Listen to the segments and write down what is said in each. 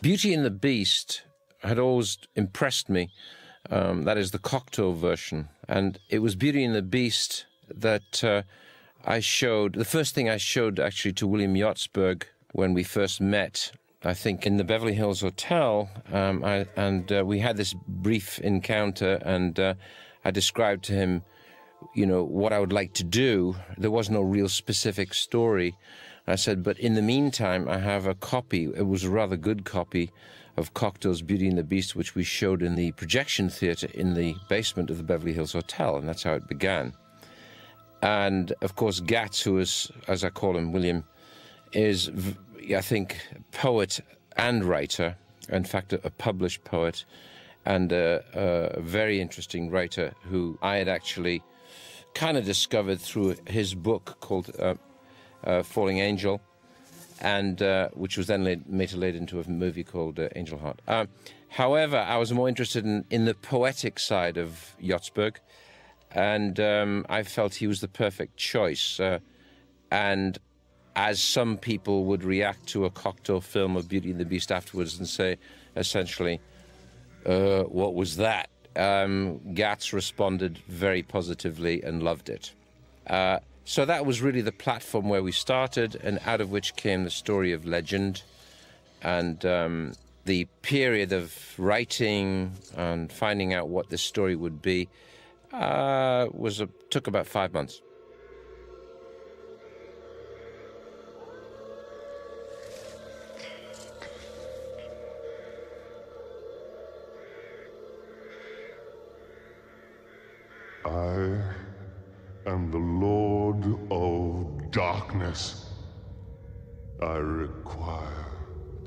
Beauty and the Beast had always impressed me. That is the cocktail version. And it was Beauty and the Beast that I showed, the first thing I showed actually to William Yotzberg when we first met, I think in the Beverly Hills Hotel. We had this brief encounter, and I described to him, you know, what I would like to do. There was no real specific story. I said, but in the meantime, I have a copy. It was a rather good copy of Cocteau's Beauty and the Beast, which we showed in the projection theater in the basement of the Beverly Hills Hotel, and that's how it began. And, of course, Gatz, who is, as I call him, William, is, I think, poet and writer, in fact, a published poet, and a very interesting writer who I had actually kind of discovered through his book called Falling Angel, and which was then later into a movie called Angel Heart. However, I was more interested in the poetic side of Yotzberg, and I felt he was the perfect choice. And as some people would react to a Cocteau film of Beauty and the Beast afterwards and say, essentially, what was that? Gatz responded very positively and loved it. So that was really the platform where we started, and out of which came the story of Legend. And the period of writing and finding out what this story would be took about 5 months. I am the Lord of Darkness. I require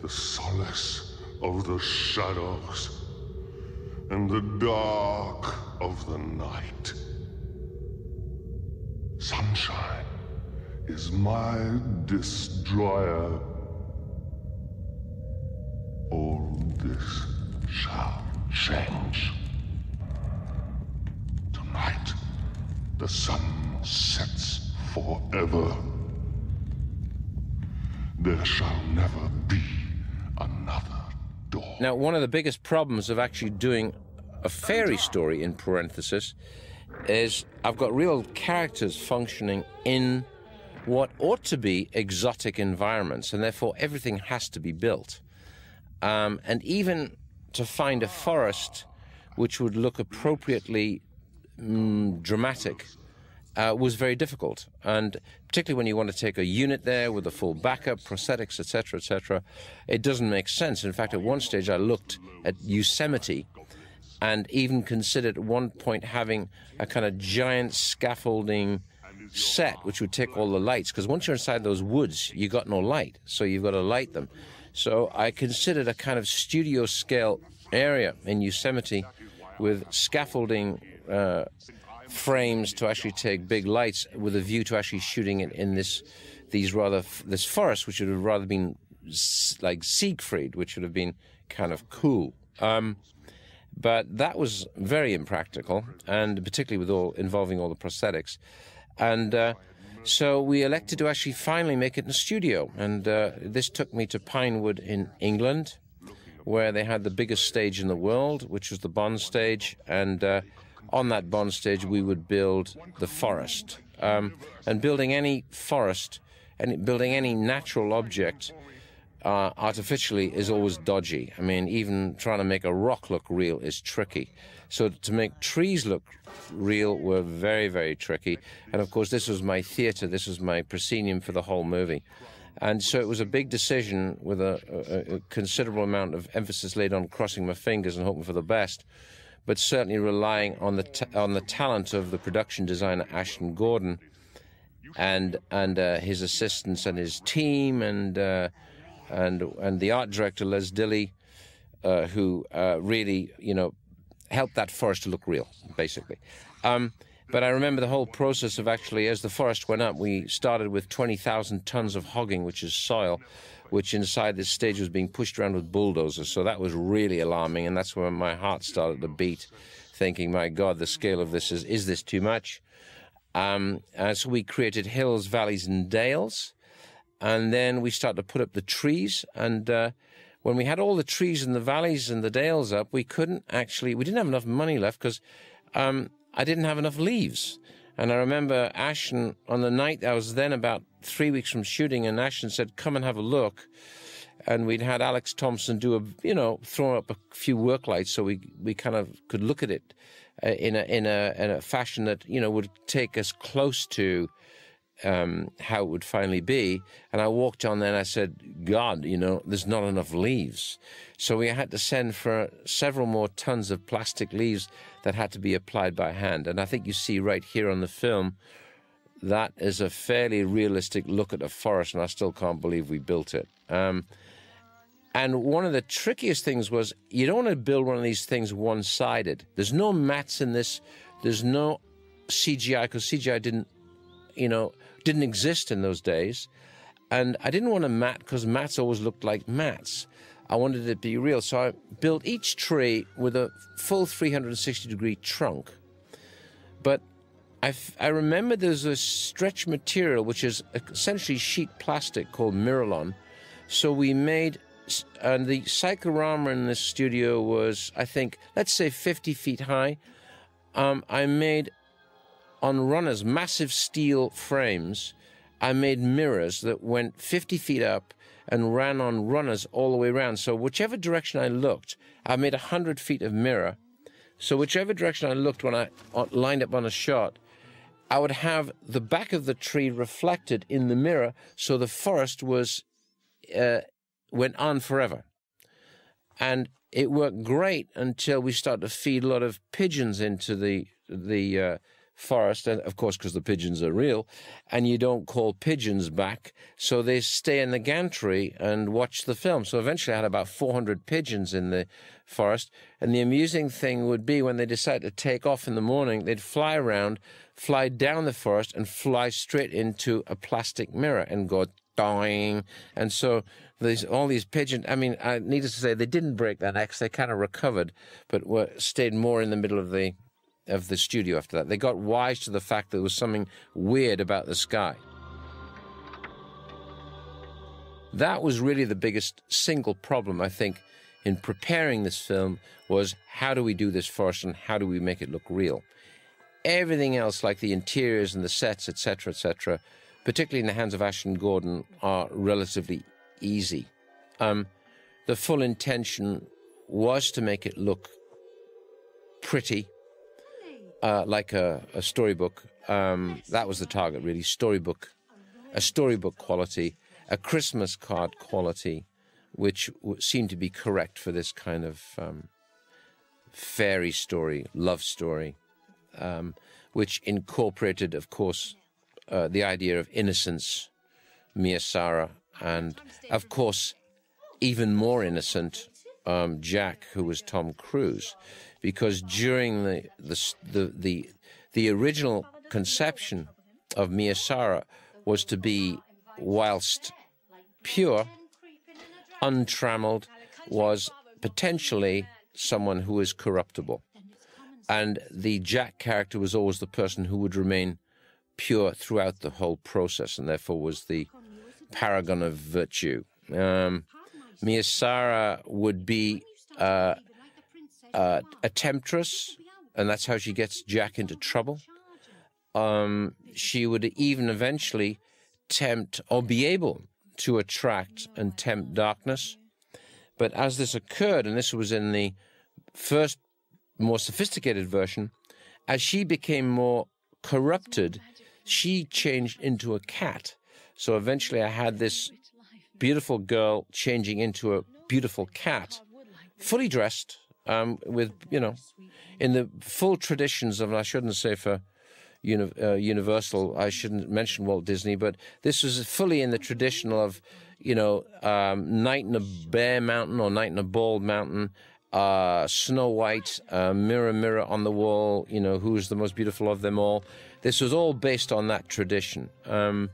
the solace of the shadows and the dark of the night. Sunshine is my destroyer. All this shall change. Tonight, the sun sets forever. There shall never be another dawn. Now, one of the biggest problems of actually doing a fairy story, in parenthesis, is I've got real characters functioning in what ought to be exotic environments, and therefore everything has to be built. And even to find a forest which would look appropriately dramatic was very difficult, and particularly when you want to take a unit there with a full backup, prosthetics, etc., it doesn't make sense. In fact, at one stage I looked at Yosemite and even considered at one point having a kind of giant scaffolding set which would take all the lights, because once you're inside those woods you got no light, so you've got to light them. So I considered a kind of studio scale area in Yosemite with scaffolding frames to actually take big lights, with a view to actually shooting it in this forest, which would have rather been like Siegfried, which would have been kind of cool. But that was very impractical, and particularly with involving all the prosthetics. And so we elected to actually finally make it in a studio. And this took me to Pinewood in England, where they had the biggest stage in the world, which was the Bond stage. And on that Bond stage, we would build the forest. And building any forest and building any natural object artificially is always dodgy. I mean, even trying to make a rock look real is tricky. So to make trees look real were very, very tricky. And of course, this was my theater. This was my proscenium for the whole movie. And so it was a big decision with a considerable amount of emphasis laid on crossing my fingers and hoping for the best, but certainly relying on the talent of the production designer Ashton Gordon and his assistants and his team and the art director Les Dilley, who really, helped that forest to look real, basically. But I remember the whole process of actually, as the forest went up, we started with 20,000 tons of hogging, which is soil, which inside this stage was being pushed around with bulldozers. So that was really alarming, and that's when my heart started to beat, thinking, my God, the scale of this is this too much? So we created hills, valleys, and dales. And then we started to put up the trees, and when we had all the trees in the valleys and the dales up, we didn't have enough money left because I didn't have enough leaves. And I remember Ashton, on the night, I was then about 3 weeks from shooting, and Ashton said, come and have a look. And we'd had Alex Thompson throw up a few work lights so we kind of could look at it in a fashion that, would take us close to how it would finally be. And I walked on there and I said, God, there's not enough leaves. So we had to send for several more tons of plastic leaves that had to be applied by hand. And I think you see right here on the film, that is a fairly realistic look at a forest, and I still can't believe we built it. And one of the trickiest things was, you don't want to build one of these things one-sided. There's no mats in this. There's no CGI, because CGI didn't exist in those days. And I didn't want a mat because mats always looked like mats. I wanted it to be real. So I built each tree with a full 360-degree trunk. But I remember there's a stretch material, which is essentially sheet plastic called Miralon. So we made, and the cyclorama in this studio was, I think, let's say 50 feet high. I made, on runners, massive steel frames, I made mirrors that went 50 feet up and ran on runners all the way around. So whichever direction I looked, I made 100 feet of mirror. So whichever direction I looked when I lined up on a shot, I would have the back of the tree reflected in the mirror, so the forest was went on forever. And it worked great until we started to feed a lot of pigeons into the forest, and of course, because the pigeons are real, and you don't call pigeons back, so they stay in the gantry and watch the film. So eventually I had about 400 pigeons in the forest, and the amusing thing would be when they decided to take off in the morning, they'd fly around, fly down the forest, and fly straight into a plastic mirror and go doing. And so all these pigeons, needless to say, they didn't break their necks, they kind of recovered, but stayed more in the middle of the studio after that. They got wise to the fact that there was something weird about the sky. That was really the biggest single problem, I think, in preparing this film, was how do we do this forest and how do we make it look real? Everything else, like the interiors and the sets, etc., particularly in the hands of Ashton Gordon, are relatively easy. The full intention was to make it look pretty, like a storybook. That was the target, really. A storybook quality, a Christmas card quality, which seemed to be correct for this kind of fairy story, love story, which incorporated, of course, the idea of innocence, Mia Sara, and, of course, even more innocent, Jack, who was Tom Cruise. Because during the original conception of Mia Sara was to be, whilst pure, untrammeled, was potentially someone who is corruptible. And the Jack character was always the person who would remain pure throughout the whole process, and therefore was the paragon of virtue. Mia Sara would be a temptress, and that's how she gets Jack into trouble. She would even eventually tempt, or be able to attract and tempt darkness. But as this occurred, and this was in the first, more sophisticated version, as she became more corrupted, she changed into a cat. So eventually I had this beautiful girl changing into a beautiful cat, fully dressed, with, in the full traditions of, I shouldn't say for Universal, I shouldn't mention Walt Disney, but this was fully in the tradition of, Night in a Bare Mountain or Night in a Bald Mountain, Snow White, Mirror, Mirror on the Wall, who's the most beautiful of them all. This was all based on that tradition. And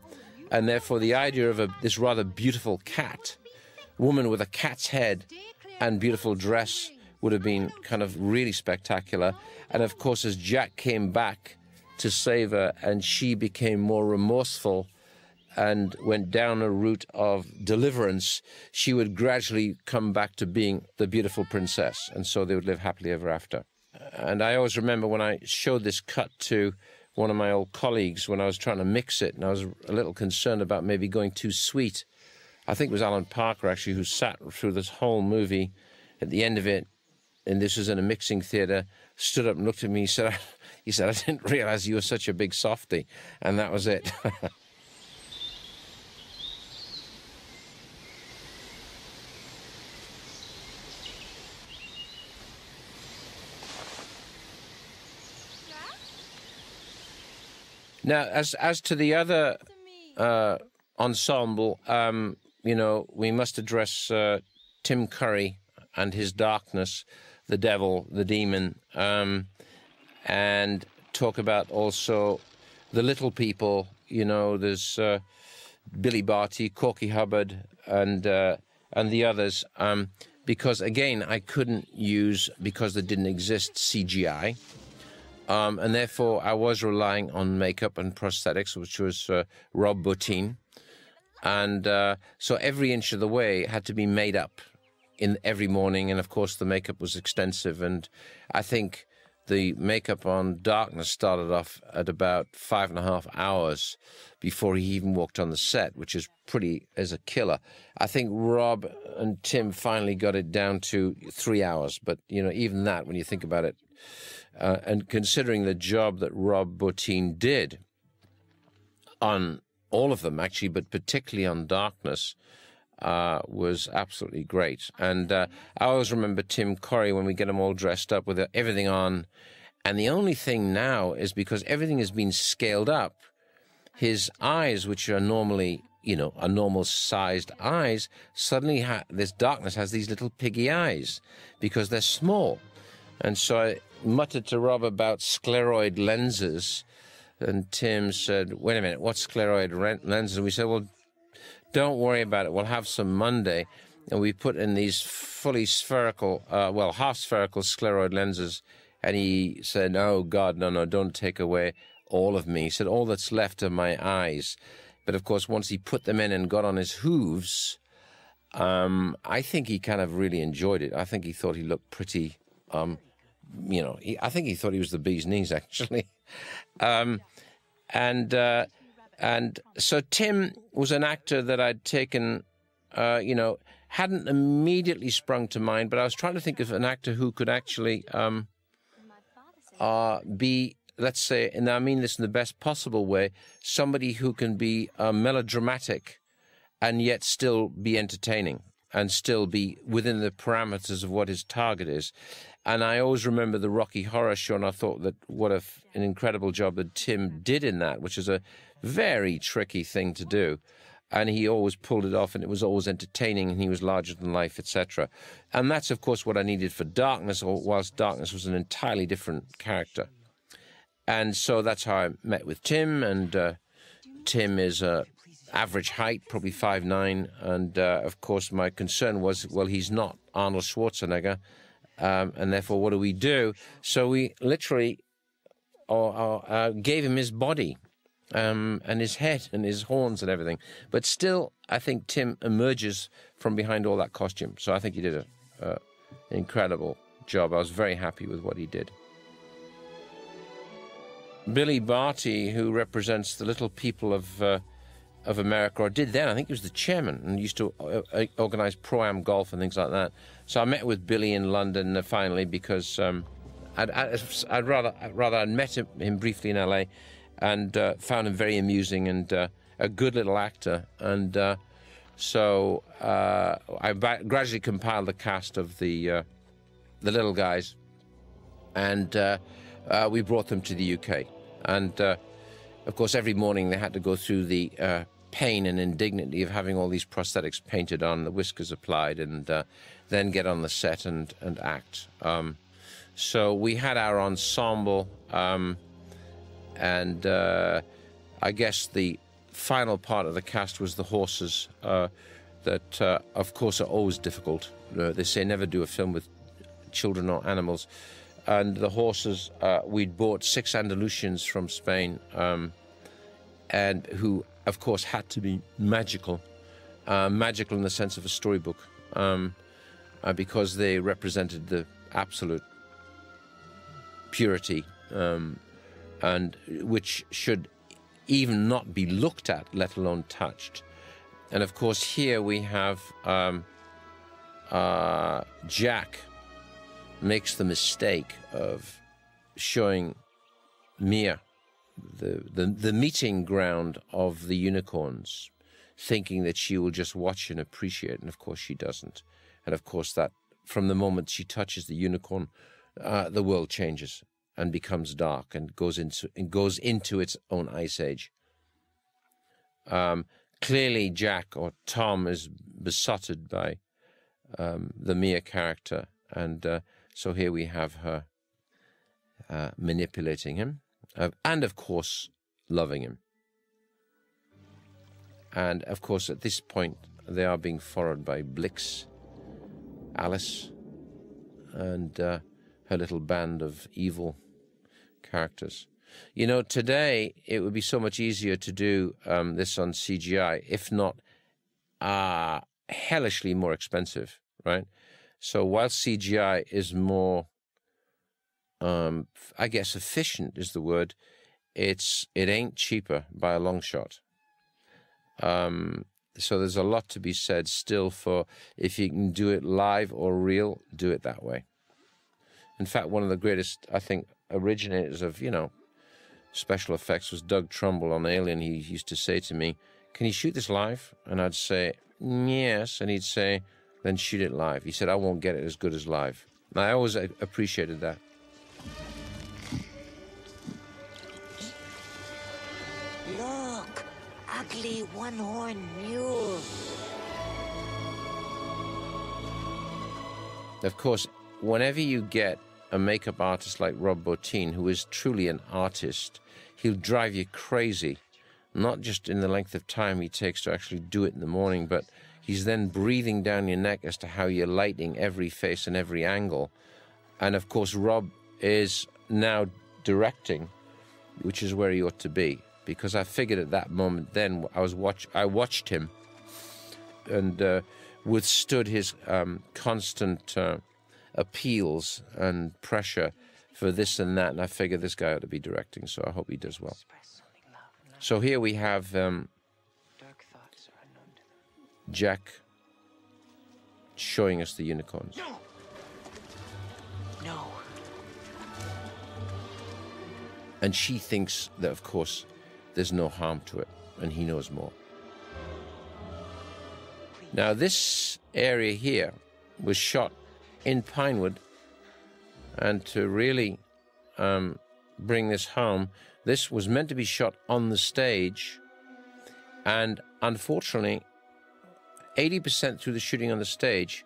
therefore the idea of this rather beautiful woman with a cat's head and beautiful dress would have been kind of really spectacular. And of course, as Jack came back to save her and she became more remorseful, and went down a route of deliverance, she would gradually come back to being the beautiful princess, and so they would live happily ever after. And I always remember when I showed this cut to one of my old colleagues when I was trying to mix it, and I was a little concerned about maybe going too sweet. I think it was Alan Parker, actually, who sat through this whole movie. At the end of it, and this was in a mixing theatre, stood up and looked at me. He said, I didn't realise you were such a big softie. And that was it. Now, as to the other ensemble, you know, we must address Tim Curry and his darkness, the devil, the demon, and talk about also the little people. You know, there's Billy Barty, Corky Hubbard, and the others. Because again, I couldn't use, because there didn't exist, CGI. And therefore, I was relying on makeup and prosthetics, which was Rob Bottin. And so every inch of the way had to be made up in every morning. And, of course, the makeup was extensive. And I think the makeup on Darkness started off at about 5.5 hours before he even walked on the set, which is as a killer. I think Rob and Tim finally got it down to 3 hours. But, you know, even that, when you think about it, and considering the job that Rob Bottin did on all of them, actually, but particularly on Darkness, was absolutely great. And I always remember Tim Curry when we get him all dressed up with everything on. And the only thing now is, because everything has been scaled up, his eyes, which are normally, you know, a normal-sized eyes, suddenly this Darkness has these little piggy eyes because they're small. And so I muttered to Rob about scleroid lenses, and Tim said, wait a minute, what's scleroid lenses? And we said, well, don't worry about it. We'll have some Monday. And we put in these fully spherical, half-spherical scleroid lenses. And he said, oh, God, no, don't take away all of me. He said, all that's left are my eyes. But, of course, once he put them in and got on his hooves, I think he kind of really enjoyed it. I think he thought he looked pretty... you know, I think he thought he was the bee's knees, actually. And so Tim was an actor that I'd taken, you know, hadn't immediately sprung to mind, but I was trying to think of an actor who could actually be, let's say, and I mean this in the best possible way, somebody who can be melodramatic and yet still be entertaining and still be within the parameters of what his target is. And I always remember the Rocky Horror Show, and I thought that what an incredible job that Tim did in that, which is a very tricky thing to do. And he always pulled it off, and it was always entertaining, and he was larger than life, etc. And that's, of course, what I needed for Darkness, whilst Darkness was an entirely different character. And so that's how I met with Tim, and Tim is average height, probably 5'9", and of course my concern was, well, he's not Arnold Schwarzenegger, and therefore what do we do? So we literally gave him his body and his head and his horns and everything. But still, I think Tim emerges from behind all that costume. So I think he did an incredible job. I was very happy with what he did. Billy Barty, who represents the little people of America, or did then, I think he was the chairman and used to organise Pro-Am golf and things like that. So I met with Billy in London finally, because I'd rather met him briefly in LA, and found him very amusing and a good little actor. And so I gradually compiled the cast of the little guys, and we brought them to the UK. And of course, every morning they had to go through the pain and indignity of having all these prosthetics painted on, the whiskers applied, and then get on the set and act. So we had our ensemble, and I guess the final part of the cast was the horses, that, of course, are always difficult. They say never do a film with children or animals. And the horses, we'd bought 6 Andalusians from Spain, and who of course, had to be magical. Magical in the sense of a storybook, because they represented the absolute purity, and which should even not be looked at, let alone touched. And of course, here we have Jack makes the mistake of showing Mia the meeting ground of the unicorns, thinking that she will just watch and appreciate, and of course she doesn't. And of course that from the moment she touches the unicorn, the world changes and becomes dark and goes into its own ice age. Clearly Jack, or Tom, is besotted by the Mia character, and so here we have her manipulating him, and of course loving him. And of course at this point they are being followed by Blix, Alice, and her little band of evil characters. You know, today it would be so much easier to do this on CGI, if not hellishly more expensive, right? So while CGI is more, I guess efficient is the word, it ain't cheaper by a long shot. So there's a lot to be said still for, if you can do it live or real, do it that way. In fact, one of the greatest, I think, originators of, you know, special effects was Doug Trumbull on Alien. He used to say to me, "Can you shoot this live?" And I'd say, "Yes." And he'd say, "Then shoot it live." He said, "I won't get it as good as live." And I always appreciated that. Look, ugly one-horned mule. Of course, whenever you get a makeup artist like Rob Bottin, who is truly an artist, he'll drive you crazy, not just in the length of time he takes to actually do it in the morning, but he's then breathing down your neck as to how you're lighting every face and every angle. And of course, Rob is now directing, which is where he ought to be, because I figured at that moment then, I watched him and withstood his constant appeals and pressure for this and that, and I figured this guy ought to be directing, so I hope he does well. So here we have Jack showing us the unicorns. No. No. And she thinks that, of course, there's no harm to it, and he knows more. Now, this area here was shot in Pinewood, and to really bring this home, this was meant to be shot on the stage, and unfortunately, 80% through the shooting on the stage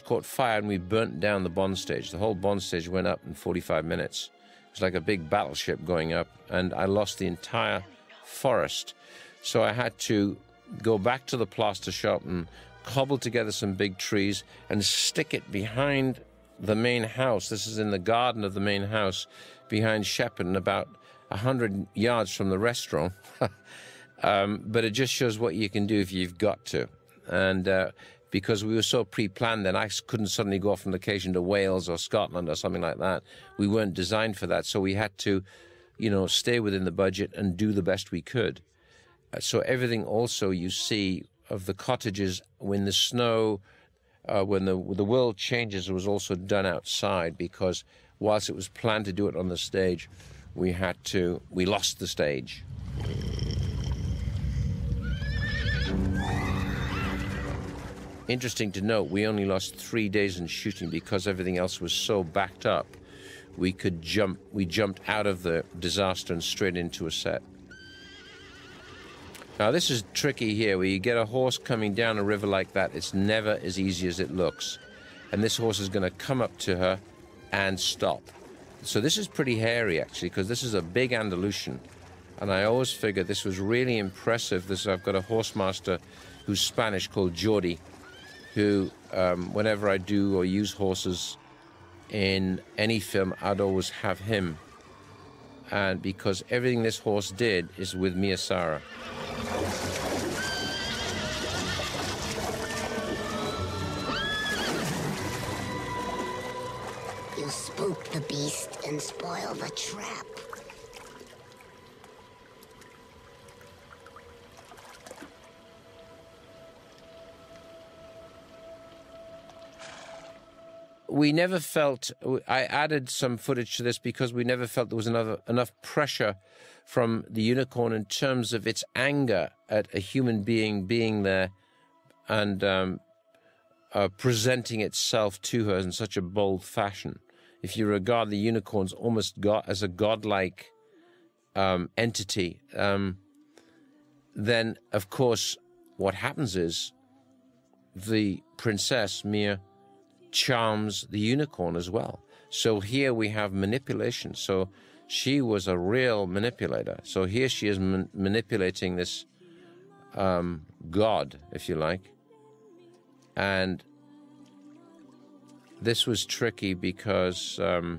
caught fire and we burnt down the Bond stage. The whole Bond stage went up in 45 minutes. It was like a big battleship going up, and I lost the entire forest. So I had to go back to the plaster shop and cobble together some big trees and stick it behind the main house. This is in the garden of the main house behind Shepperton, about 100 yards from the restaurant. But it just shows what you can do if you've got to. And because we were so pre-planned then, I couldn't suddenly go off on vacation to Wales or Scotland or something like that. We weren't designed for that, so we had to, you know, stay within the budget and do the best we could. So everything also you see of the cottages when the snow, when the world changes, was also done outside, because whilst it was planned to do it on the stage, we lost the stage. Interesting to note, we only lost 3 days in shooting because everything else was so backed up. We jumped out of the disaster and straight into a set. Now this is tricky here, where you get a horse coming down a river like that. It's never as easy as it looks. And this horse is going to come up to her and stop. So this is pretty hairy, actually, because this is a big Andalusian. And I always figured this was really impressive. I've got a horse master who's Spanish called Jordi, who, whenever I do or use horses in any film, I'd always have him and because everything this horse did is with Miyasara. You spook the beast and spoil the trap. We never felt, I added some footage to this because we never felt there was enough pressure from the unicorn in terms of its anger at a human being there and presenting itself to her in such a bold fashion. If you regard the unicorns almost as a godlike entity, then, of course, what happens is the princess, Mia, charms the unicorn as well. So here we have manipulation. So she was a real manipulator. So here she is manipulating this god, if you like. And this was tricky because I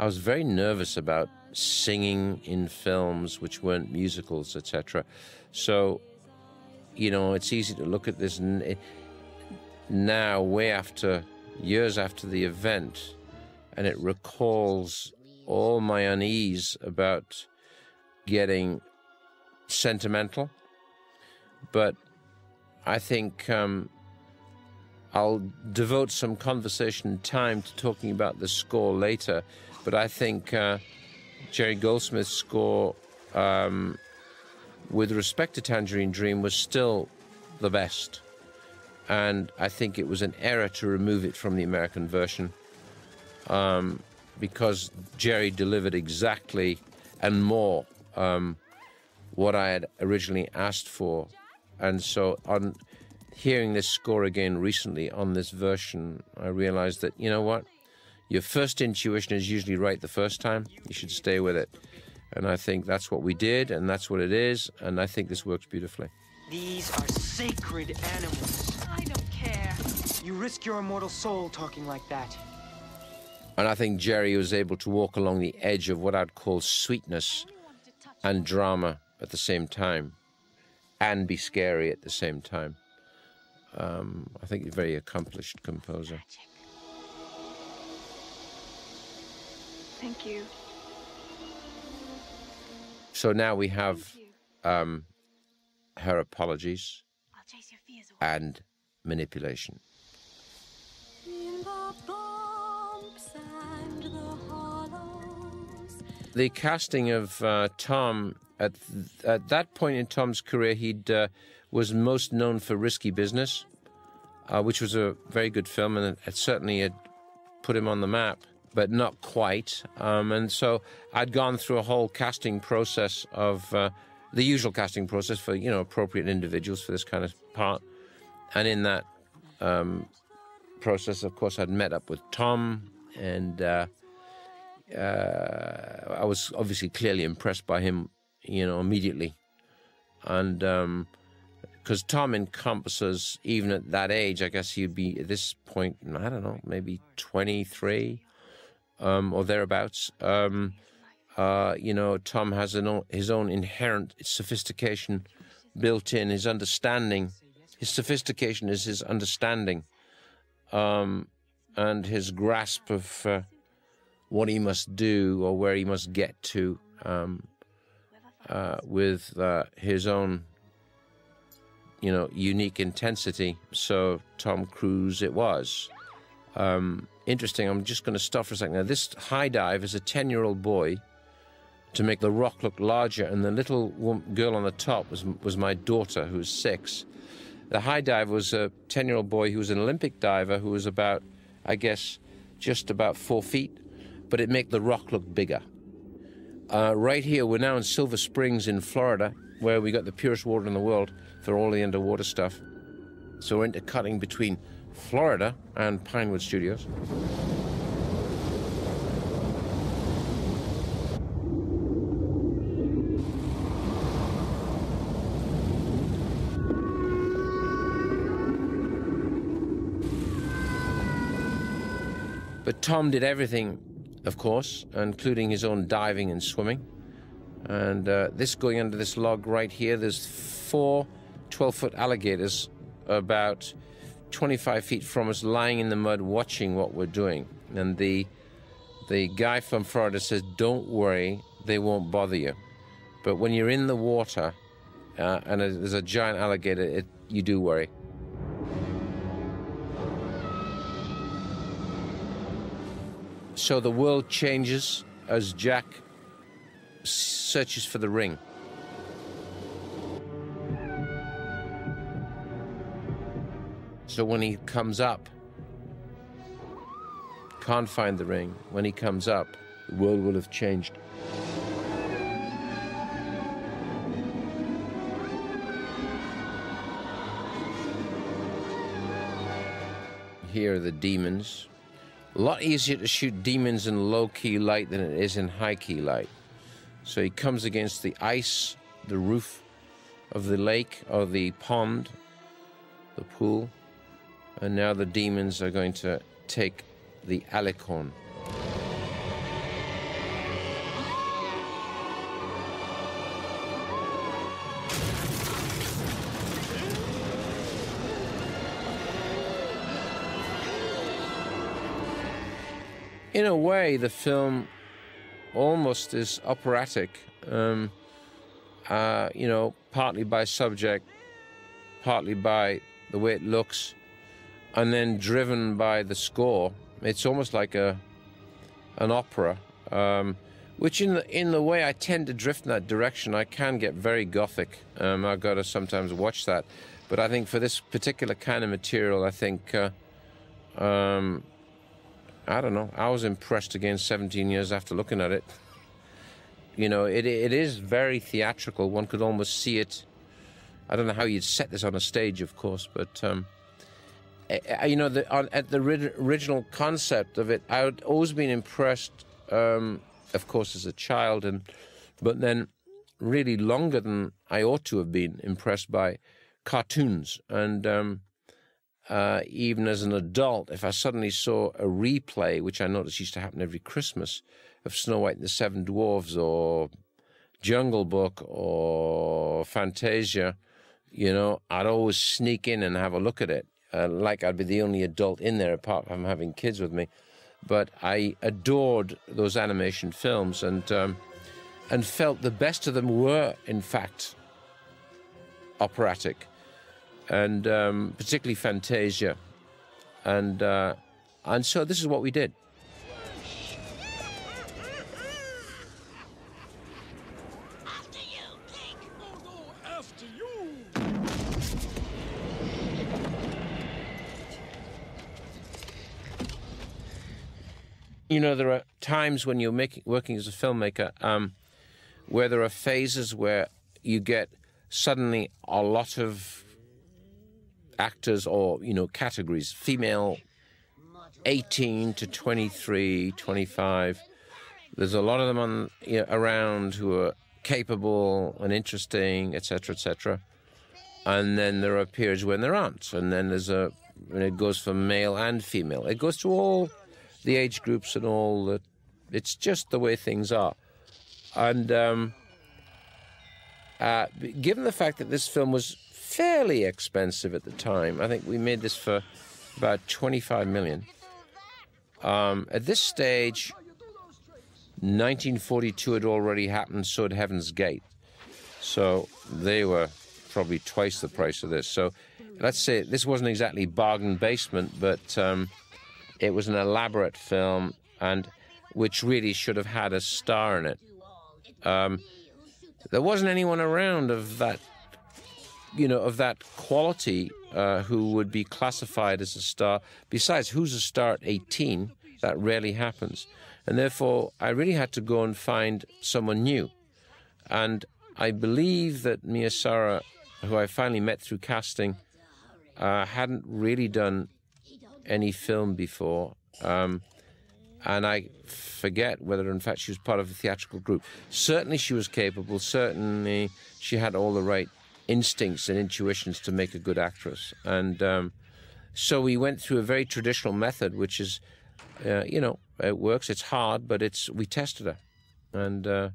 was very nervous about singing in films which weren't musicals, etc. So, you know, it's easy to look at this now, years after the event, and it recalls all my unease about getting sentimental. But I think I'll devote some conversation time to talking about the score later. But I think Jerry Goldsmith's score, with respect to Tangerine Dream, was still the best. And I think it was an error to remove it from the American version because Jerry delivered exactly and more what I had originally asked for. And so on hearing this score again recently on this version, I realized that, you know what? Your first intuition is usually right the first time. You should stay with it. And I think that's what we did, and that's what it is, and I think this works beautifully. These are sacred animals. I don't care. You risk your immortal soul talking like that. And I think Jerry was able to walk along the edge of what I'd call sweetness and drama at the same time, and be scary at the same time. I think he's a very accomplished composer. Thank you. So now we have her apologies I'll chase your fears away. and manipulation. The casting of Tom, at that point in Tom's career, he'd was most known for Risky Business, which was a very good film, and it certainly had put him on the map, but not quite. And so I'd gone through a whole casting process of the usual casting process for, you know, appropriate individuals for this kind of part. And in that process, of course, I'd met up with Tom, and I was obviously clearly impressed by him, you know, immediately. And because Tom encompasses, even at that age, I guess he'd be at this point, I don't know, maybe 23 or thereabouts. You know, Tom has his own inherent sophistication built in, his understanding. His sophistication is his understanding and his grasp of what he must do or where he must get to with his own, you know, unique intensity. So Tom Cruise it was. Interesting, I'm just going to stop for a second. Now, this high dive is a 10-year-old boy to make the rock look larger, and the little girl on the top was my daughter, who was 6. The high dive was a 10-year-old boy who was an Olympic diver who was about, I guess, just about 4 feet, but it made the rock look bigger. Right here, we're now in Silver Springs in Florida, where we got the purest water in the world for all the underwater stuff. So we're intercutting between Florida and Pinewood Studios. But Tom did everything, of course, including his own diving and swimming. And this going under this log right here, there's 4 12-foot alligators about 25 feet from us, lying in the mud, watching what we're doing. And the guy from Florida says, "Don't worry, they won't bother you." But when you're in the water and there's a giant alligator, you do worry. So the world changes as Jack searches for the ring. So when he comes up, can't find the ring. When he comes up, the world will have changed. Here are the demons. A lot easier to shoot demons in low-key light than it is in high-key light. So he comes against the ice, the roof of the lake or the pond, the pool, and now the demons are going to take the alicorn. In a way, the film almost is operatic, you know, partly by subject, partly by the way it looks, and then driven by the score. It's almost like an opera, which in the way I tend to drift in that direction. I can get very gothic. I've got to sometimes watch that. But I think for this particular kind of material, I think, I don't know, I was impressed again 17 years after looking at it. You know, it is very theatrical. One could almost see it. I don't know how you'd set this on a stage, of course, but, you know, at the original concept of it, I had always been impressed, of course, as a child, but then really longer than I ought to have been impressed by cartoons. And even as an adult, if I suddenly saw a replay, which I noticed used to happen every Christmas, of Snow White and the Seven Dwarfs or Jungle Book or Fantasia, you know, I'd always sneak in and have a look at it. Like I'd be the only adult in there apart from having kids with me. But I adored those animation films and felt the best of them were, in fact, operatic, and particularly Fantasia. And so this is what we did. After you, pig! Oh no, after you! You know, there are times when you're working as a filmmaker where there are phases where you get suddenly a lot of actors or, you know, categories, female 18 to 23, 25. There's a lot of them around who are capable and interesting, etc., etc. And then there are periods when there aren't. And then when it goes for male and female. It goes through all the age groups and all that. It's just the way things are. And given the fact that this film was fairly expensive at the time, I think we made this for about 25 million. At this stage, 1942 had already happened, so had Heaven's Gate. So they were probably twice the price of this. So let's say this wasn't exactly bargain basement, but it was an elaborate film, and which really should have had a star in it. There wasn't anyone around of that, you know, of that quality who would be classified as a star. Besides, who's a star at 18? That rarely happens. And therefore, I really had to go and find someone new. And I believe that Mia Sara, who I finally met through casting, hadn't really done any film before. And I forget whether, in fact, she was part of a theatrical group. Certainly she was capable. Certainly she had all the right instincts and intuitions to make a good actress. And so we went through a very traditional method, which is, you know, it works. It's hard, but we tested her. And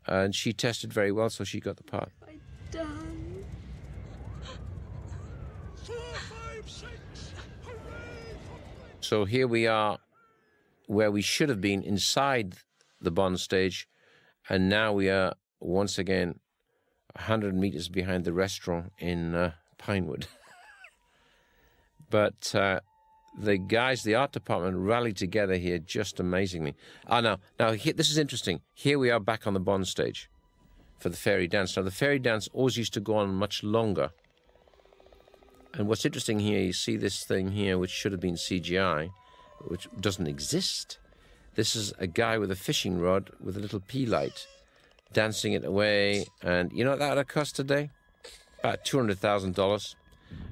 And she tested very well, so she got the part. Done. 4, 5, 6. Hooray for So here we are where we should have been inside the Bond stage, and now we are once again 100 meters behind the restaurant in Pinewood. But the guys, the art department, rallied together here just amazingly. Now here, this is interesting. Here we are back on the Bond stage for the fairy dance. Now, the fairy dance always used to go on much longer. And what's interesting here, you see this thing here, which should have been CGI, which doesn't exist. This is a guy with a fishing rod with a little pea light dancing it away. And you know what that would have cost today? About $200,000.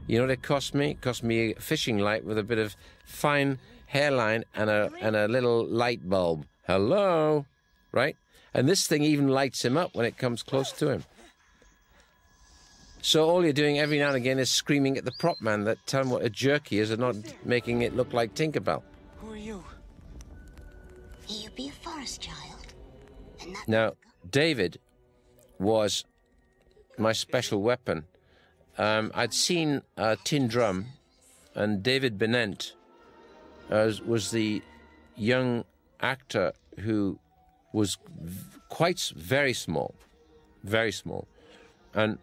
You know what it cost me? It cost me a fishing light with a bit of fine hairline and a little light bulb. Hello? Right? And this thing even lights him up when it comes close to him. So all you're doing every now and again is screaming at the prop man that tell him what a jerk he is and not making it look like Tinkerbell. Who are you? You be a forest child. And that Now, David was my special weapon. I'd seen Tin Drum, and David Bennett was the young actor who was very small, and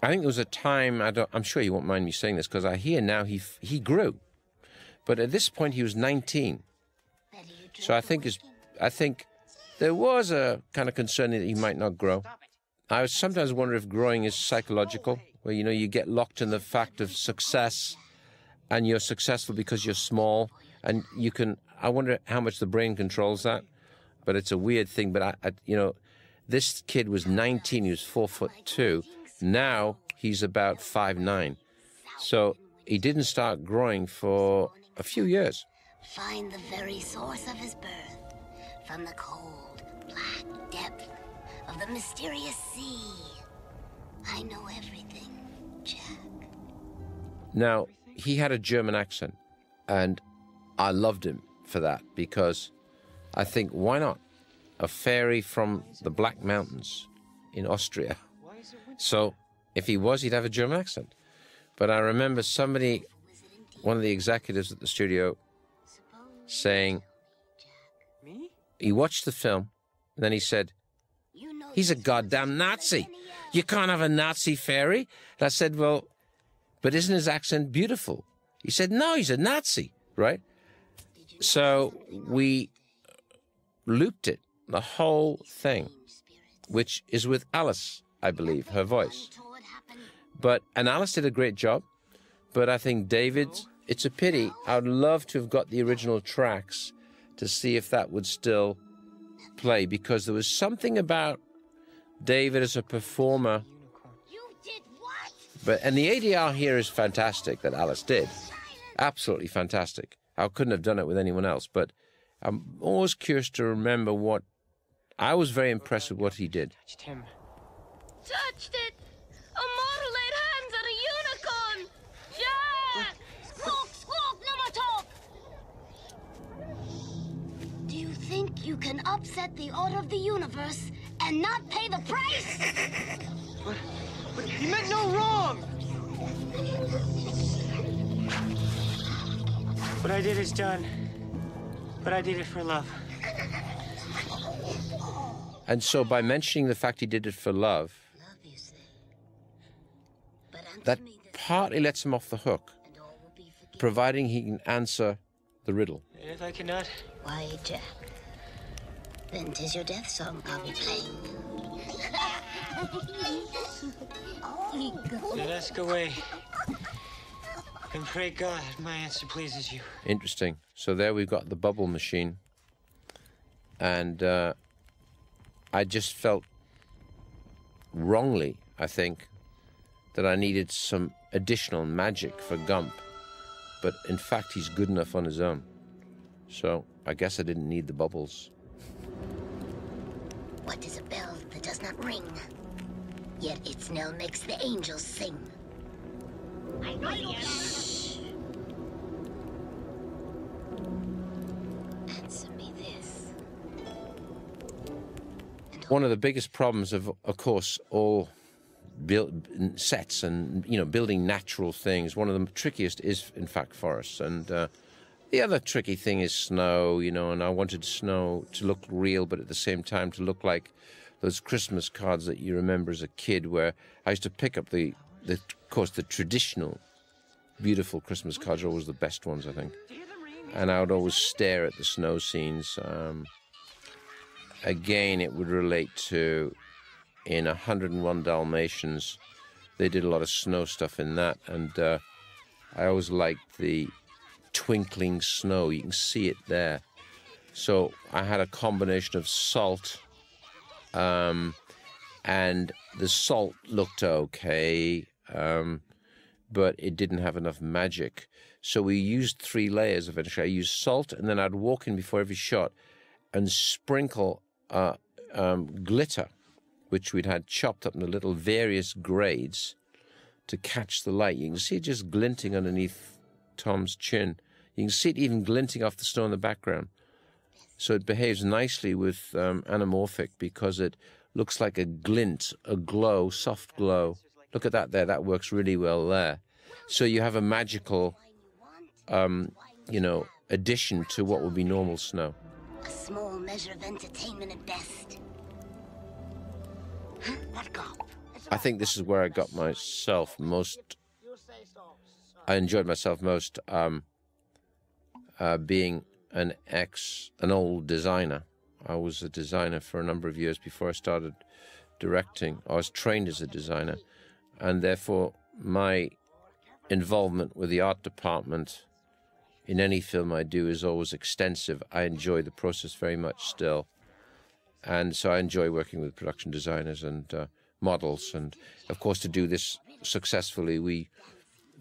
I think there was a time, I'm sure you won't mind me saying this, because I hear now he grew, but at this point he was 19. So I think there was a kind of concern that he might not grow. I sometimes wonder if growing is psychological, where, you know, you get locked in the fact of success, and you're successful because you're small, and you can, I wonder how much the brain controls that, but it's a weird thing. But, you know, this kid was 19, he was 4'2". Now he's about 5'9". So he didn't start growing for a few years. find the very source of his birth from the cold, black depth of the mysterious sea. I know everything, Jack. Now, he had a German accent, and I loved him for that, because I think, why not? A fairy from the Black Mountains in Austria. So if he was, he'd have a German accent. But I remember somebody, one of the executives at the studio, saying, Me? he watched the film, and then he said, he's a goddamn Nazi. You can't have a Nazi fairy. And I said, well, but isn't his accent beautiful? He said, no, he's a Nazi, right? So we looped it, the whole thing, which is with Alice, I believe, her voice. And Alice did a great job, but I think David's, it's a pity. I would love to have got the original tracks to see if that would still play, because there was something about David as a performer. You did what? And the ADR here is fantastic that Alice did. Absolutely fantastic. I couldn't have done it with anyone else, but I'm always curious to remember what... I was very impressed with what he did. Touched him. Touched it! A mortal laid hands on a unicorn! Jack! Squawk, squawk, no more talk! Do you think you can upset the order of the universe and not pay the price? But he meant no wrong! What I did is done. But I did it for love. And so by mentioning the fact he did it for love, Love, you say. But answer that me this, partly lets him off the hook, and all will be forgiven. providing he can answer the riddle. And if I cannot, Why, Jack? Then 'tis your death song I'll be playing. then ask away. And pray God my answer pleases you. Interesting. So there we've got the bubble machine. And I just felt wrongly, I think, that I needed some additional magic for Gump. But in fact, he's good enough on his own. So I guess I didn't need the bubbles. What is a bell that does not ring? Yet its knell makes the angels sing. Shh. Answer me this. And one of the biggest problems of course, all sets and, you know, building natural things, one of the trickiest is, in fact, forests. And the other tricky thing is snow, you know, and I wanted snow to look real, but at the same time to look like those Christmas cards that you remember as a kid, where I used to pick up of course, the traditional beautiful Christmas cards are always the best ones, I think. And I would always stare at the snow scenes. Again, it would relate to in 101 Dalmatians. They did a lot of snow stuff in that, and I always liked the twinkling snow. You can see it there. So I had a combination of salt, and the salt looked okay, but it didn't have enough magic. So we used 3 layers eventually. I used salt, and then I'd walk in before every shot and sprinkle glitter, which we'd had chopped up into little various grades to catch the light. You can see it just glinting underneath Tom's chin. You can see it even glinting off the snow in the background. So it behaves nicely with anamorphic because it looks like a glint, a glow, soft glow. Look at that there. That works really well there. So you have a magical, you know, addition to what would be normal snow. A small measure of entertainment at best. Let go. I think this is where I got myself most. I enjoyed myself most being an old designer. I was a designer for a number of years before I started directing. I was trained as a designer, and therefore my involvement with the art department in any film I do is always extensive. I enjoy the process very much still. And so I enjoy working with production designers and models. And, of course, to do this successfully, we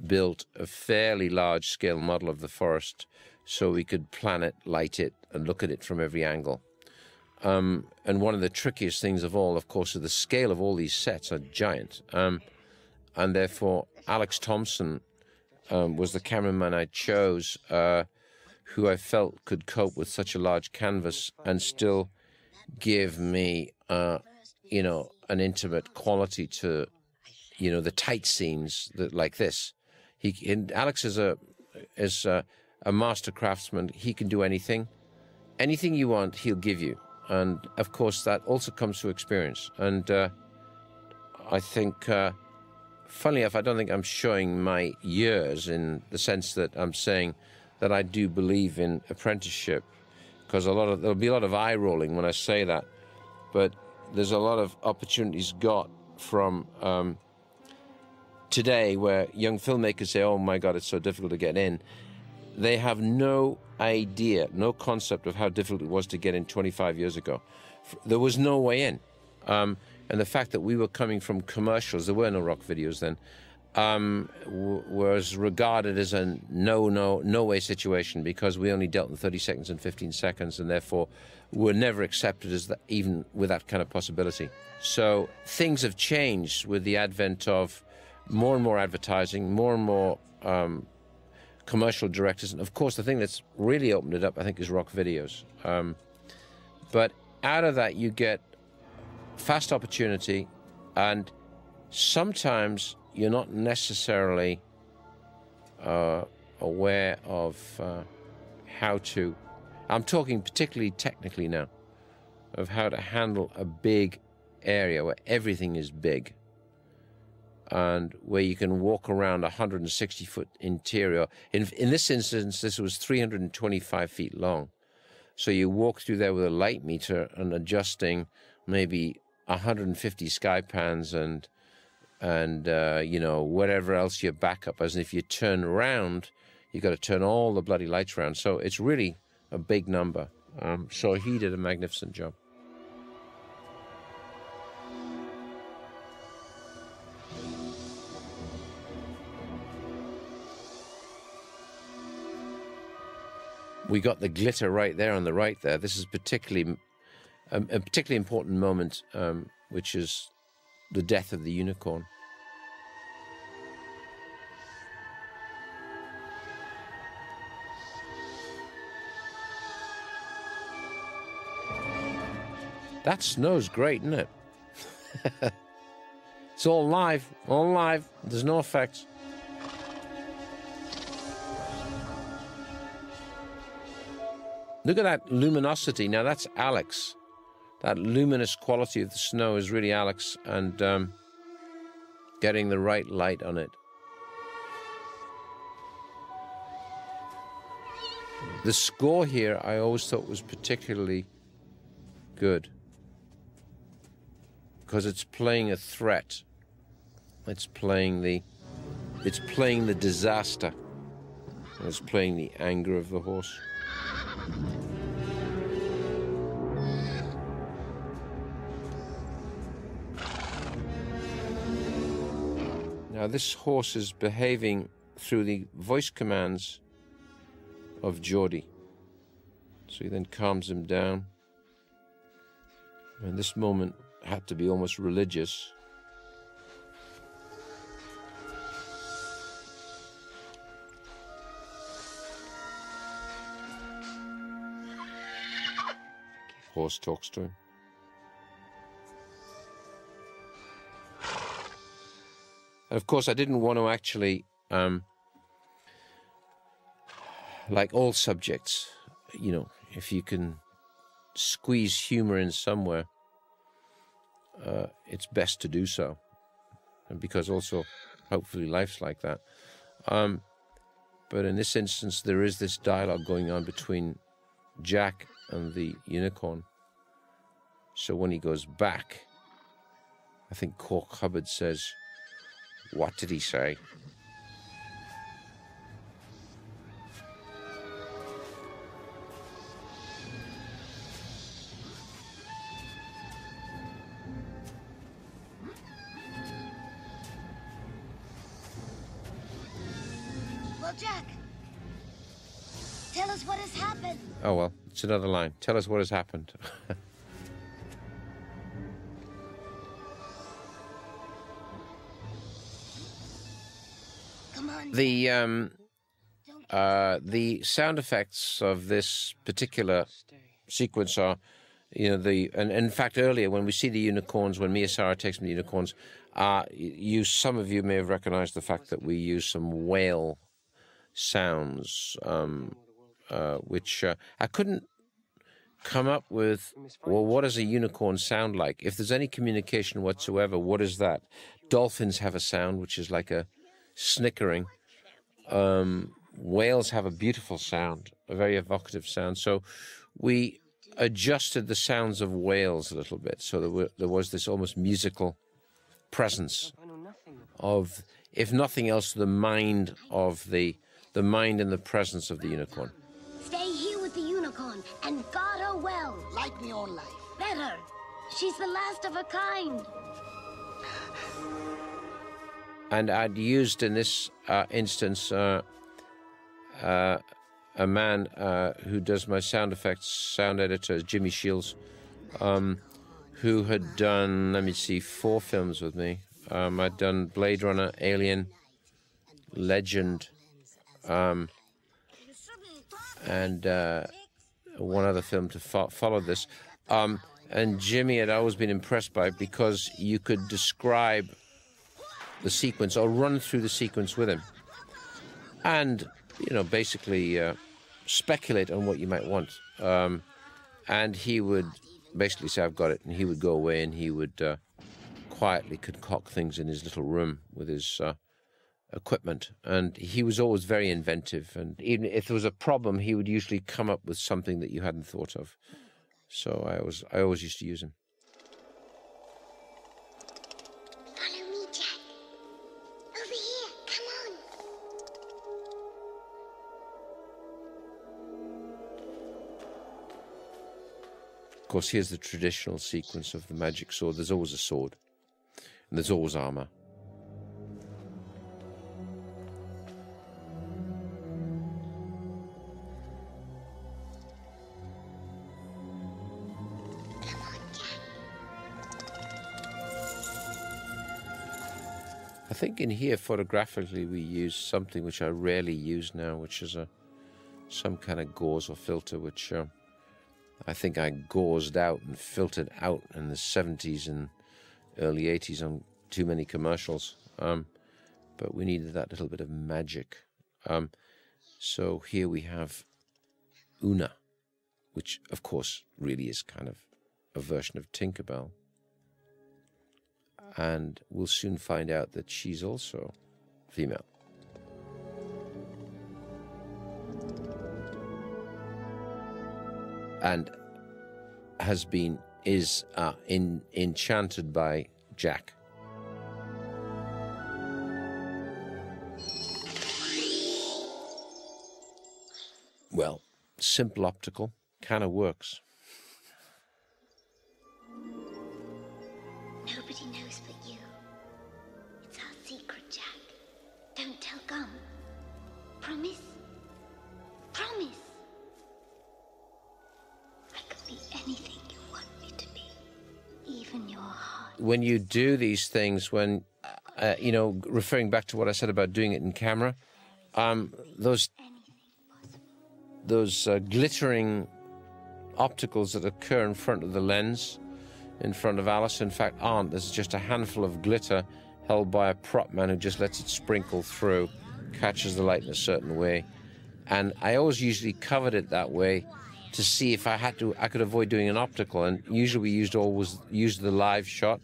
built a fairly large-scale model of the forest so we could plan it, light it, and look at it from every angle. And one of the trickiest things of all, of course, is the scale of all these sets are giant. And therefore, Alex Thompson was the cameraman I chose, who I felt could cope with such a large canvas and still give me, you know, an intimate quality to, you know, the tight scenes that like this. Alex is a master craftsman. He can do anything. Anything you want, he'll give you. And, of course, that also comes through experience. And I think, funnily enough, I don't think I'm showing my years in the sense that I'm saying that I do believe in apprenticeship, because there'll be a lot of eye rolling when I say that. But there's a lot of opportunities got from today where young filmmakers say, oh, my God, it's so difficult to get in. They have no idea, no concept of how difficult it was to get in 25 years ago. There was no way in. And the fact that we were coming from commercials, there were no rock videos then, was regarded as a no way situation, because we only dealt in 30 seconds and 15 seconds, and therefore were never accepted as that, even with that kind of possibility. So things have changed with the advent of more and more advertising, more and more commercial directors. And of course, the thing that's really opened it up, I think, is rock videos. But out of that, you get fast opportunity, and sometimes you're not necessarily aware of how to, I'm talking particularly technically now, of how to handle a big area where everything is big, and where you can walk around a 160-foot interior. In this instance, this was 325 feet long. So you walk through there with a light meter and adjusting maybe 150 sky pans and you know, whatever else your backup is. And if you turn around, you've got to turn all the bloody lights around. So it's really a big number. So he did a magnificent job. We got the glitter right there on the right there. This is particularly a particularly important moment, which is the death of the unicorn. That snow's great, isn't it? It's all live, all live. There's no effects. Look at that luminosity. Now that's Alex. That luminous quality of the snow is really Alex, and getting the right light on it. The score here I always thought was particularly good because it's playing a threat. It's playing the disaster. It's playing the anger of the horse. Now this horse is behaving through the voice commands of Geordie. So he then calms him down. And this moment had to be almost religious. Horse talks to him. And of course, I didn't want to actually, like all subjects, you know, if you can squeeze humor in somewhere, it's best to do so. And because also, hopefully, life's like that. But in this instance, there is this dialogue going on between Jack and the unicorn. So when he goes back, I think Cork Hubbard says, "What did he say?" Well, Jack, tell us what has happened. Oh, well, it's another line. Tell us what has happened. Come on. The sound effects of this particular sequence are, you know, and in fact earlier when we see the unicorns, when Miyasara takes me the unicorns, some of you may have recognized the fact that we use some whale sounds, which I couldn't come up with. Well, what does a unicorn sound like? If there's any communication whatsoever, what is that? Dolphins have a sound which is like a snickering. Whales have a beautiful sound, a very evocative sound. So we adjusted the sounds of whales a little bit, so there was this almost musical presence of, if nothing else, the mind and the presence of the unicorn. Stay here with the unicorn and guard her well. Like me own life. Better. She's the last of her kind. And I'd used in this instance a man who does my sound effects, sound editor, Jimmy Shields, who had done, let me see, 4 films with me. I'd done Blade Runner, Alien, Legend, and one other film to follow this. And Jimmy had always been impressed by it because you could describe the sequence or run through the sequence with him and, you know, basically speculate on what you might want. And he would basically say, "I've got it," and he would go away and he would quietly concoct things in his little room with his equipment. And he was always very inventive, and even if there was a problem, he would usually come up with something that you hadn't thought of. So I always used to use him. Follow me, Jack. Over here. Come on. Of course, here's the traditional sequence of the magic sword. There's always a sword, and there's always armor. I think in here, photographically, we use something which I rarely use now, which is some kind of gauze or filter, which I think I gauzed out and filtered out in the 70s and early 80s on too many commercials. But we needed that little bit of magic. So here we have Una, which of course really is kind of a version of Tinkerbell. And we'll soon find out that she's also female. And is enchanted by Jack. Well, simple optical kind of works. Nobody knows but you. It's our secret, Jack. Don't tell Gum. Promise? Promise. I could be anything you want me to be. Even your heart. When you do these things, when, referring back to what I said about doing it in camera, those glittering opticals that occur in front of the lens, in front of Alice, in fact, aren't. There's just a handful of glitter held by a prop man who just lets it sprinkle through, catches the light in a certain way. And I always usually covered it that way to see if I could avoid doing an optical. And usually we always used the live shot,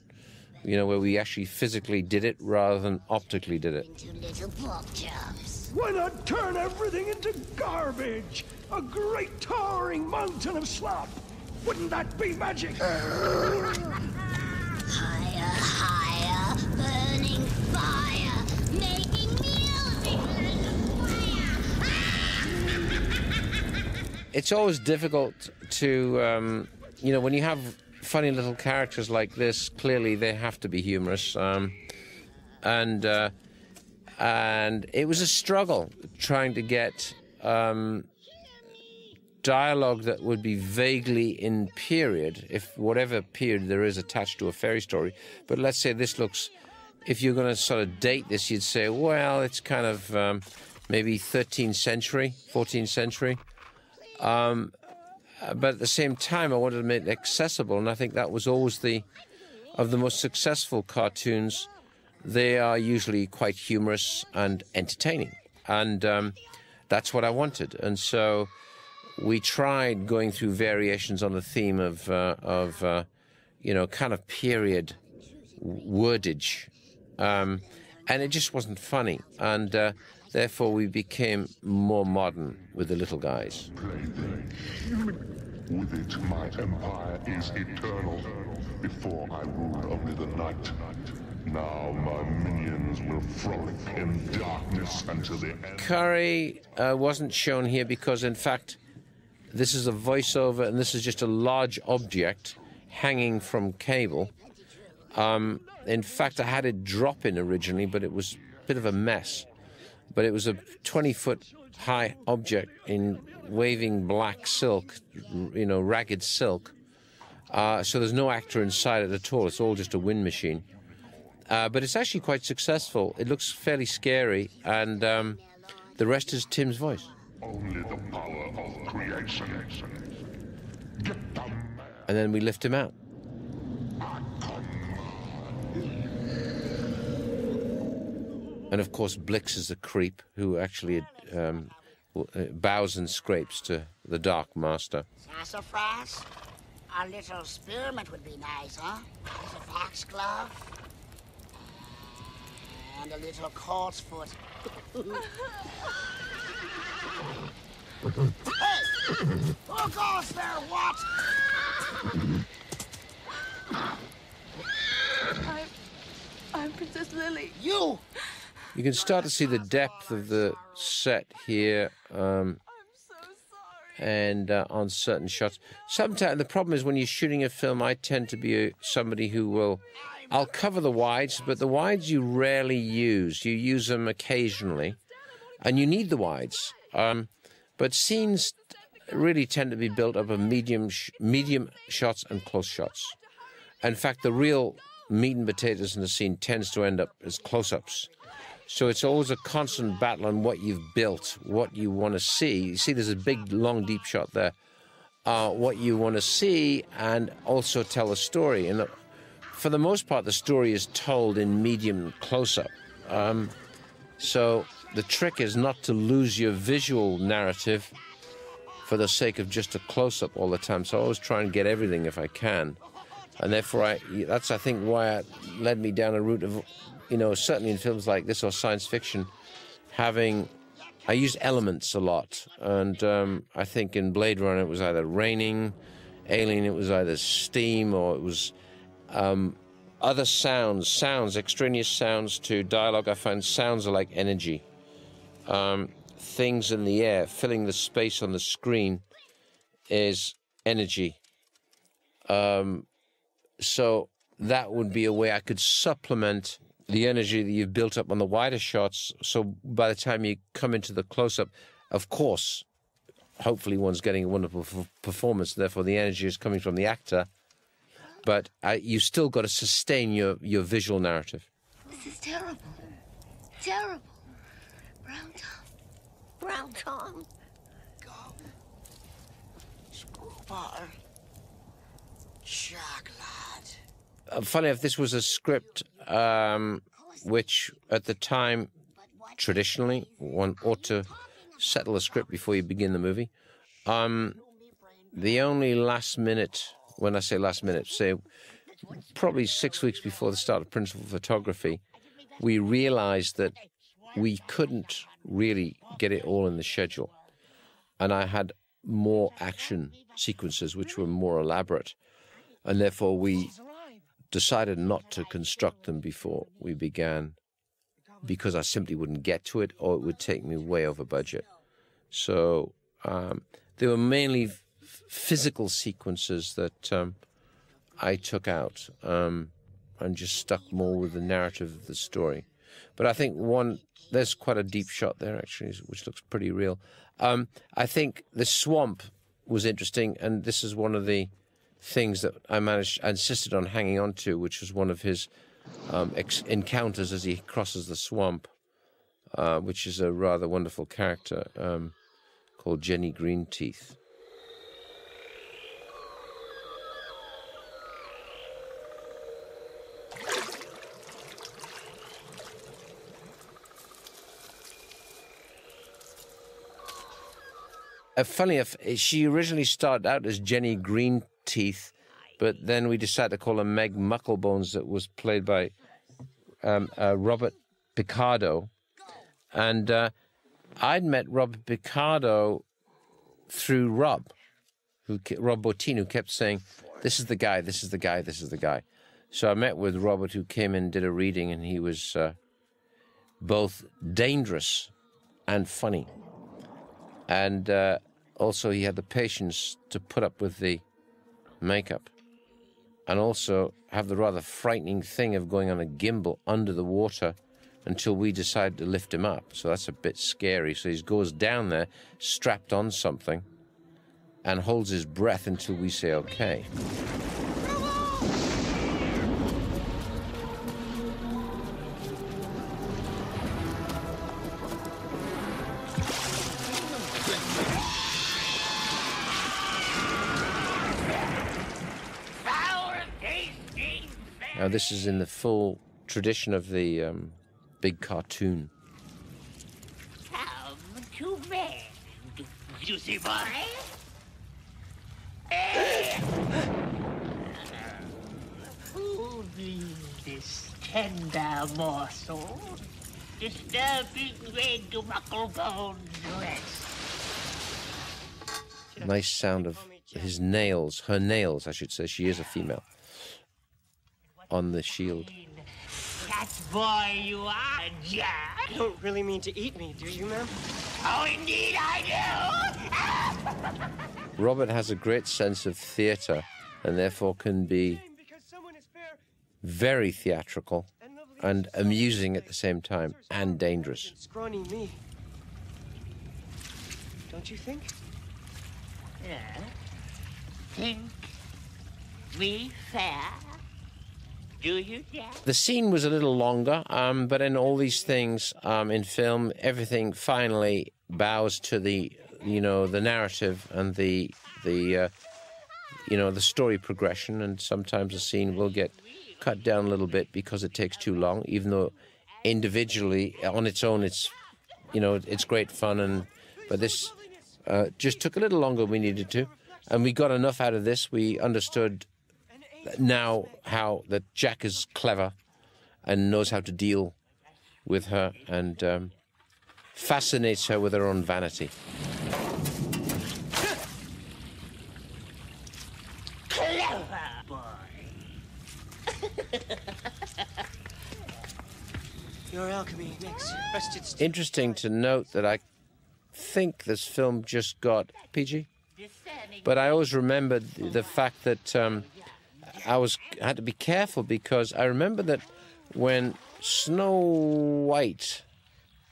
where we actually physically did it rather than optically did it. Into little pork chops. Why not turn everything into garbage? A great towering mountain of slop. Wouldn't that be magic? Higher, higher, burning fire, making music like a fire. It's always difficult to, when you have funny little characters like this, clearly they have to be humorous. And it was a struggle trying to get dialogue that would be vaguely in period, if whatever period there is attached to a fairy story. But let's say this looks, if you're going to sort of date this, you'd say, well, it's kind of maybe 13th century, 14th century. But at the same time, I wanted to make it accessible, and I think that was always of the most successful cartoons. They are usually quite humorous and entertaining, and that's what I wanted. And so we tried going through variations on the theme of kind of period wordage, and it just wasn't funny. And therefore, we became more modern with the little guys. With it, my empire is eternal. Before I ruled only the night. Now my minions will frolic in darkness until the end. Curry wasn't shown here because, in fact, this is a voiceover, and this is just a large object hanging from cable. In fact, I had it drop in originally, but it was a bit of a mess. But it was a 20-foot high object in waving black silk, ragged silk. So there's no actor inside it at all. It's all just a wind machine. But it's actually quite successful. It looks fairly scary, and the rest is Tim's voice. Only the power of creation. Get the man. And then we lift him out. And of course, Blix is the creep who actually bows and scrapes to the Dark Master. Sassafras? A little spearmint would be nice, huh? With a foxglove? And a little colt's foot. Hey! Who goes there, what? I'm Princess Lily. You! You can start to see the depth of the set here, I'm so sorry. and on certain shots. Sometimes the problem is when you're shooting a film, I tend to be somebody who I'll cover the wides, but the wides you rarely use. You use them occasionally, and you need the wides. But scenes really tend to be built up of medium shots and close shots. In fact, the real meat and potatoes in the scene tends to end up as close-ups. So it's always a constant battle on what you've built, what you want to see. You see there's a big, long, deep shot there. what you want to see and also tell a story. And for the most part, the story is told in medium close-up. So the trick is not to lose your visual narrative for the sake of just a close-up all the time. So I always try and get everything if I can. And therefore, that's, I think, why it led me down a route of, you know, certainly in films like this or science fiction, I use elements a lot. And I think in Blade Runner it was either raining, Alien it was either steam, or it was other sounds, extraneous sounds to dialogue. I find sounds are like energy. Things in the air, filling the space on the screen is energy. So that would be a way I could supplement the energy that you've built up on the wider shots. So by the time you come into the close-up, of course, hopefully one's getting a wonderful performance, therefore the energy is coming from the actor. But you still got to sustain your visual narrative. This is terrible. Terrible. Brown Tom. Brown Tom. Gum. Screwball. Chocolate. Funny if this was a script which, at the time, traditionally, one ought to settle a script before you begin the movie. The only last minute, when I say last minute, say probably 6 weeks before the start of principal photography, we realized that we couldn't really get it all in the schedule. And I had more action sequences which were more elaborate. And therefore we decided not to construct them before we began, because I simply wouldn't get to it, or it would take me way over budget. So they were mainly physical sequences that I took out and just stuck more with the narrative of the story. But I think there's quite a deep shot there, actually, which looks pretty real. I think the swamp was interesting, and this is one of the things that I insisted on hanging on to, which was one of his encounters as he crosses the swamp, which is a rather wonderful character called Jenny Greenteeth. Funny enough, she originally started out as Jenny Greenteeth, but then we decided to call her Meg Mucklebones, that was played by Robert Picardo. And I'd met Robert Picardo through Rob Bottin, who kept saying, this is the guy, this is the guy, this is the guy. So I met with Robert, who came in and did a reading, and he was both dangerous and funny. And also he had the patience to put up with the makeup and also have the rather frightening thing of going on a gimbal under the water until we decided to lift him up. So that's a bit scary. So he goes down there, strapped on something, and holds his breath until we say okay. Now, this is in the full tradition of the big cartoon. Come to bed, juicy boy. Who needs this tender morsel? Disturbing red to Mucklebone's rest. Nice sound of his nails, her nails, I should say. She is a female. On the shield. That's boy you are, Jack. You don't really mean to eat me, do you, ma'am? Oh, indeed I do. Robert has a great sense of theatre and therefore can be very theatrical and amusing at the same time, and dangerous. Scrawny me. Don't you think? Yeah. Think me fair? Do you, Jack? The scene was a little longer, but in all these things in film, everything finally bows to the you know, the narrative and the you know, the story progression, and sometimes a scene will get cut down a little bit because it takes too long, even though individually, on its own, it's, you know, it's great fun, but this just took a little longer than we needed to, and we got enough out of this. We understood now how that Jack is clever and knows how to deal with her, and fascinates her with her own vanity. Clever boy. Your alchemy makes rusted steel. Interesting to note that I think this film just got PG, but I always remembered the fact that I had to be careful, because I remember that when Snow White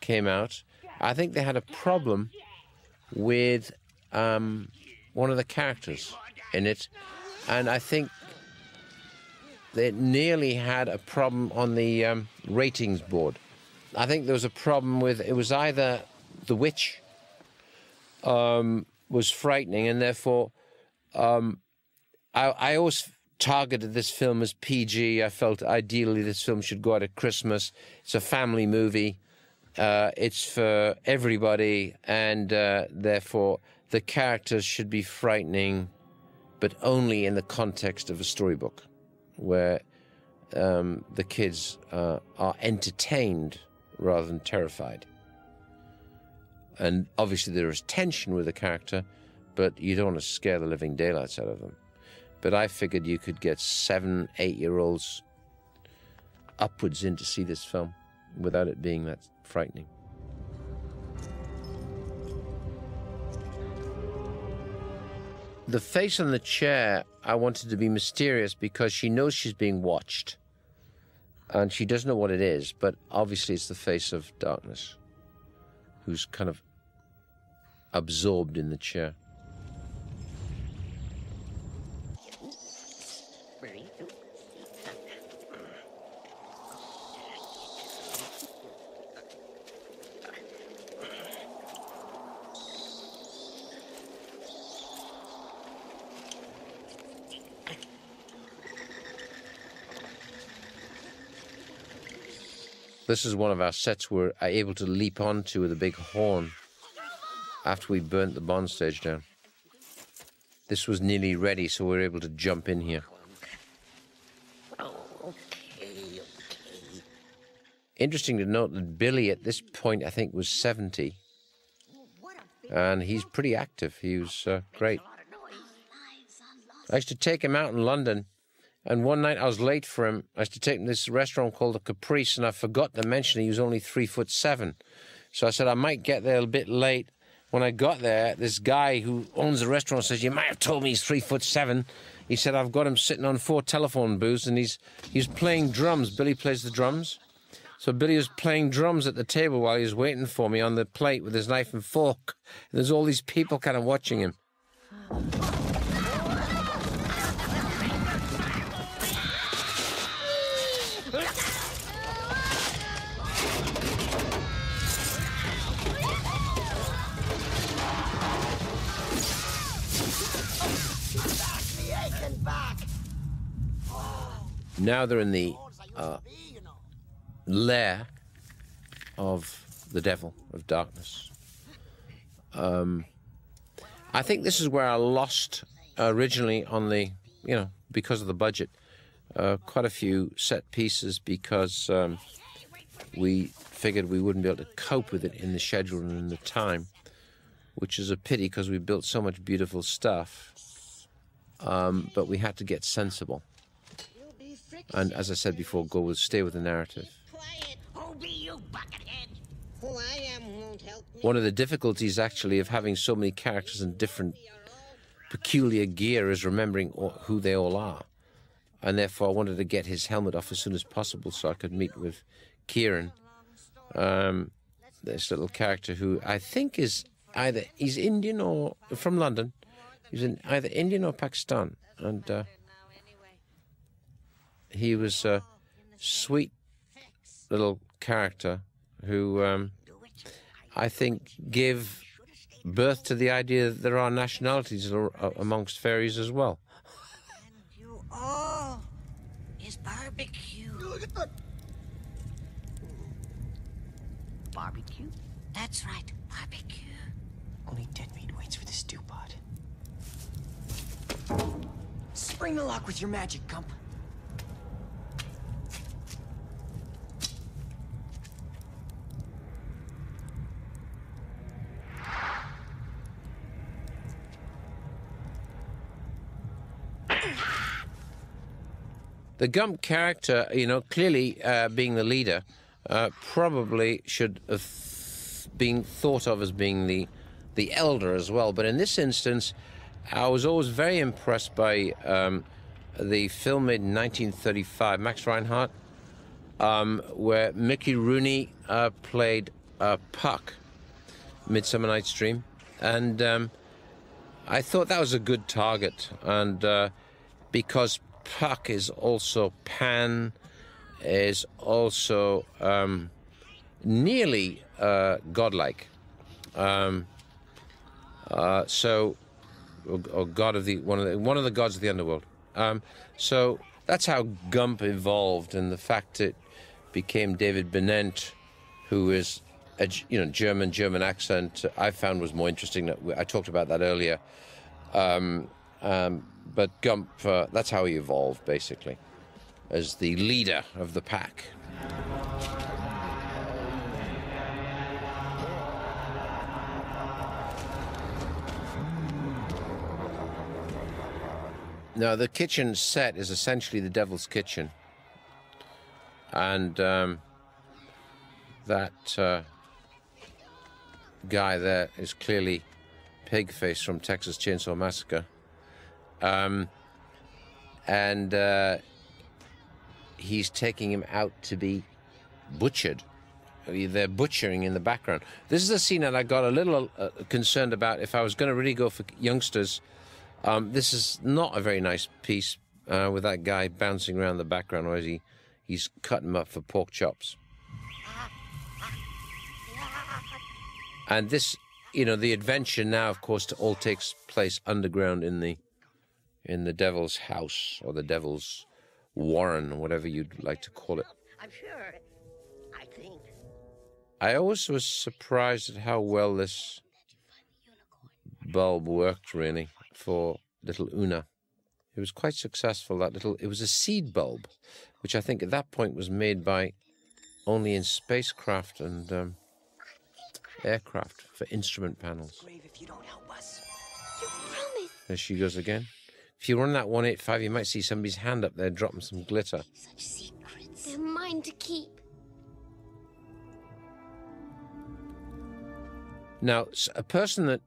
came out, I think they had a problem with one of the characters in it, and I think they nearly had a problem on the ratings board. I think there was a problem with, it was either the witch was frightening, and therefore I always targeted this film as PG. I felt ideally this film should go out at Christmas. It's a family movie. It's for everybody, and therefore the characters should be frightening, but only in the context of a storybook, where the kids are entertained rather than terrified. And obviously there is tension with the character, but you don't want to scare the living daylights out of them. But I figured you could get 7, 8-year-olds upwards in to see this film without it being that frightening. The face on the chair, I wanted to be mysterious because she knows she's being watched. And she doesn't know what it is, but obviously it's the face of darkness, who's kind of absorbed in the chair. This is one of our sets we're able to leap onto with a big horn after we burnt the Bond stage down. This was nearly ready, so we were able to jump in here. Interesting to note that Billy at this point, I think, was 70. And he's pretty active. He was great. I used to take him out in London. And one night I was late for him. I used to take him to this restaurant called the Caprice, and I forgot to mention he was only 3'7". So I said I might get there a bit late. When I got there, this guy who owns the restaurant says, "You might have told me he's 3'7". He said, "I've got him sitting on 4 telephone booths, and he's playing drums." Billy plays the drums. So Billy was playing drums at the table while he was waiting for me on the plate with his knife and fork. And there's all these people kind of watching him. Now they're in the lair of the devil, of darkness. I think this is where I lost originally on the, you know, because of the budget, quite a few set pieces, because we figured we wouldn't be able to cope with it in the schedule and in the time, which is a pity because we built so much beautiful stuff, but we had to get sensible. And as I said before, stay with the narrative. One of the difficulties, actually, of having so many characters in different peculiar gear is remembering who they all are. And therefore, I wanted to get his helmet off as soon as possible so I could meet with Kieran, this little character who I think is he's Indian or from London. He's either Indian or Pakistan. And he was a sweet little character who I think gave birth to the idea that there are nationalities amongst fairies as well. And you all is barbecue. Barbecue? That's right, barbecue. Only dead meat waits for the stew pot. Spring the lock with your magic, Gump. The Gump character, you know, clearly being the leader, probably should have been thought of as being the elder as well. But in this instance, I was always very impressed by the film made in 1935, Max Reinhardt, where Mickey Rooney played Puck, Midsummer Night's Dream. And I thought that was a good target. And because Puck is also Pan, is also nearly godlike. Or god of the one of the gods of the underworld. So that's how Gump evolved, and the fact it became David Bennett, who is a German accent, I found was more interesting. I talked about that earlier. But Gump, that's how he evolved, basically, as the leader of the pack. Now, the kitchen set is essentially the Devil's Kitchen. And that guy there is clearly Pigface from Texas Chainsaw Massacre. And he's taking him out to be butchered. They're butchering in the background. This is a scene that I got a little concerned about if I was going to really go for youngsters. This is not a very nice piece with that guy bouncing around the background, or he's cutting him up for pork chops. And this, you know, the adventure now, of course, all takes place underground in the devil's house, or the devil's warren, or whatever you'd like to call it. I'm sure. I think. I always was surprised at how well this bulb worked, really, for little Una. It was quite successful, it was a seed bulb, which I think at that point was made by only in spacecraft and aircraft for instrument panels. If you don't help us. You promise. There she goes again. If you run that 185, you might see somebody's hand up there dropping some glitter. Such secrets. They're mine to keep. Now, a person that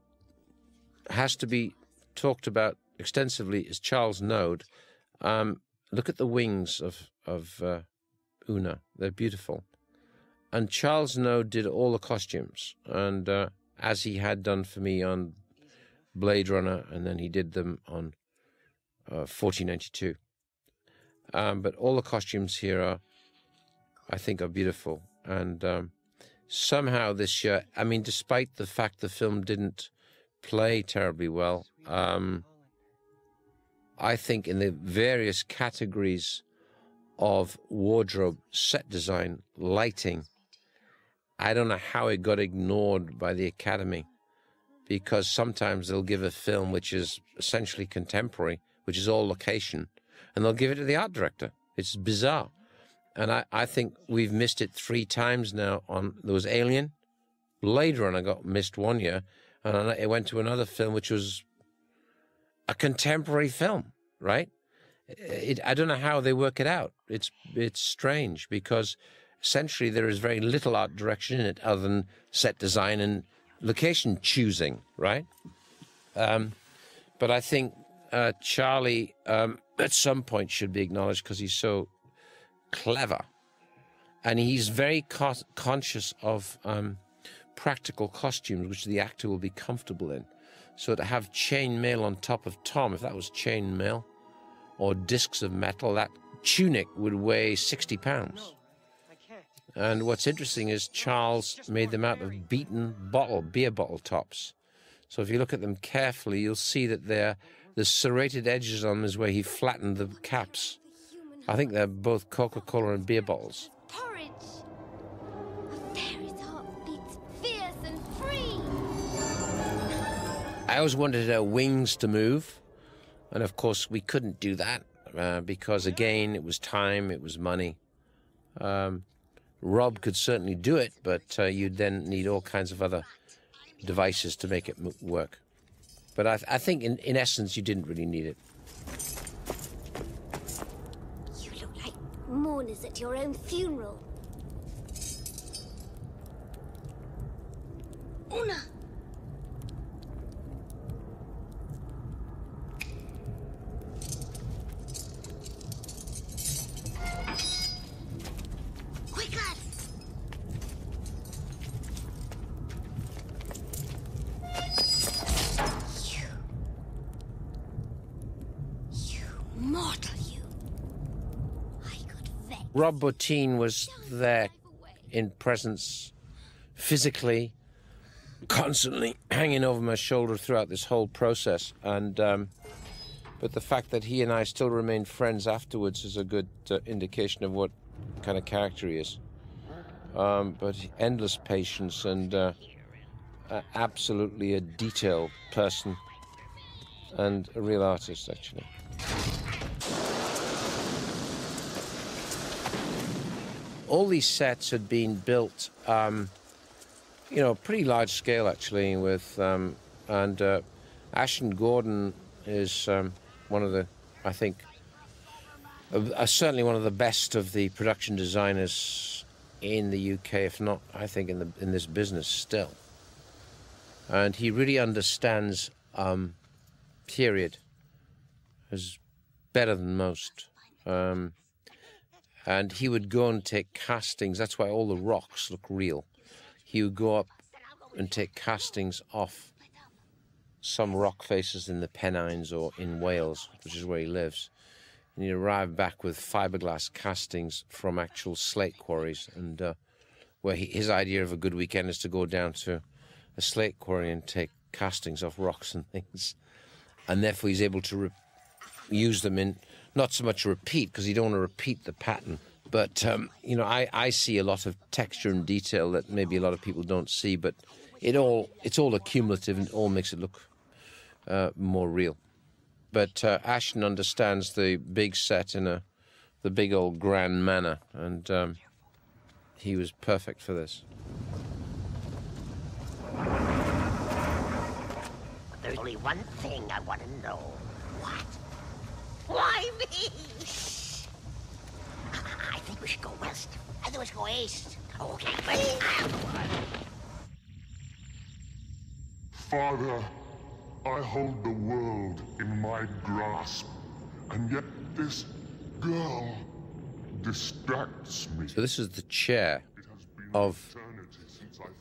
has to be talked about extensively is Charles Node. Look at the wings of Una. They're beautiful. And Charles Node did all the costumes, and as he had done for me on Blade Runner, and then he did them on 1492. But all the costumes here I think are beautiful. And somehow this year, I mean, despite the fact the film didn't play terribly well, I think in the various categories of wardrobe, set design, lighting, I don't know how it got ignored by the Academy, because sometimes they'll give a film which is essentially contemporary, which is all location, and they'll give it to the art director. It's bizarre. And I think we've missed it 3 times now. There was Alien, Blade Runner got missed 1 year, and it went to another film which was a contemporary film, right? I don't know how they work it out. It's strange, because essentially there is very little art direction in it other than set design and location choosing, right? But I think Charlie at some point should be acknowledged, because he's so clever, and he's very conscious of practical costumes which the actor will be comfortable in. So to have chain mail on top of Tom, if that was chain mail, or discs of metal, that tunic would weigh 60 pounds. And what's interesting is Charles made them out of beaten beer bottle tops. So if you look at them carefully, you'll see that the serrated edges on them is where he flattened the caps. I think they're both Coca-Cola and beer bottles. Porridge. A fairy's heart beats fierce and free. I always wanted our wings to move, and of course we couldn't do that because, again, it was time, it was money. Rob could certainly do it, but you'd then need all kinds of other devices to make it work. But I think, in essence, you didn't really need it. You look like mourners at your own funeral. Una! Quick, lads! You mortal, you. I could vex. Rob Bottin was there in presence, physically, constantly hanging over my shoulder throughout this whole process. And but the fact that he and I still remained friends afterwards is a good indication of what kind of character he is. But endless patience and absolutely a detailed person and a real artist, actually. All these sets had been built, you know, pretty large scale, actually, with, and Ashton Gordon is one of the, I think, certainly one of the best of the production designers in the UK, if not, I think, in this business still. And he really understands period as better than most. And he would go and take castings. That's why all the rocks look real. He would go up and take castings off some rock faces in the Pennines or in Wales, which is where he lives. And he'd arrive back with fiberglass castings from actual slate quarries. And where his idea of a good weekend is to go down to a slate quarry and take castings off rocks and things. And therefore he's able to use them in, not so much a repeat, because you don't want to repeat the pattern. But, you know, I see a lot of texture and detail that maybe a lot of people don't see, but it's all accumulative and it all makes it look more real. But Ashton understands the big set in the big old grand manner, and he was perfect for this. There's only one thing I want to know. What? Why me? I think we should go west. I think we should go east. Okay, but Father, I hold the world in my grasp, and yet this girl distracts me. So this is the chair of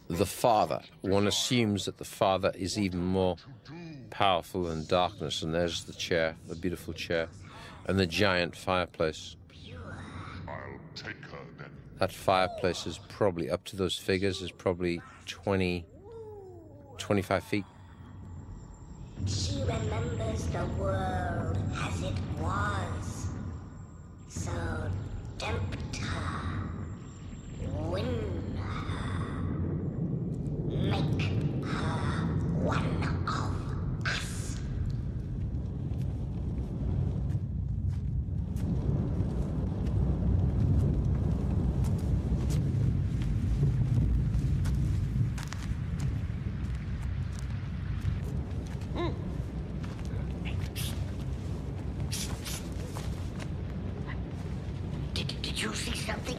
the father. One assumes that the father is even more powerful than darkness, and there's the chair, the beautiful chair, and the giant fireplace. I'll take her then. That fireplace is probably, up to those figures, is probably 20, 25 feet. She remembers the world as it was. So tempt her, win her, make her one of us. Did you see something?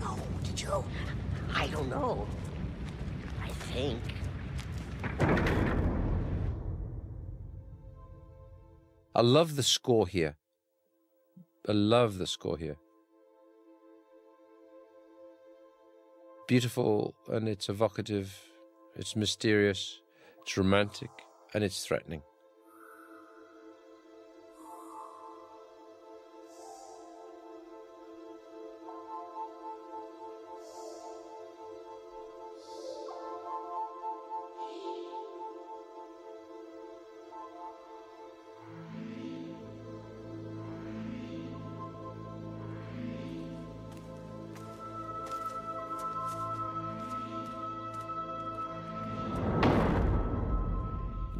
No, did you? I don't know. I think. I love the score here. I love the score here. Beautiful, and it's evocative, it's mysterious, it's romantic, and it's threatening.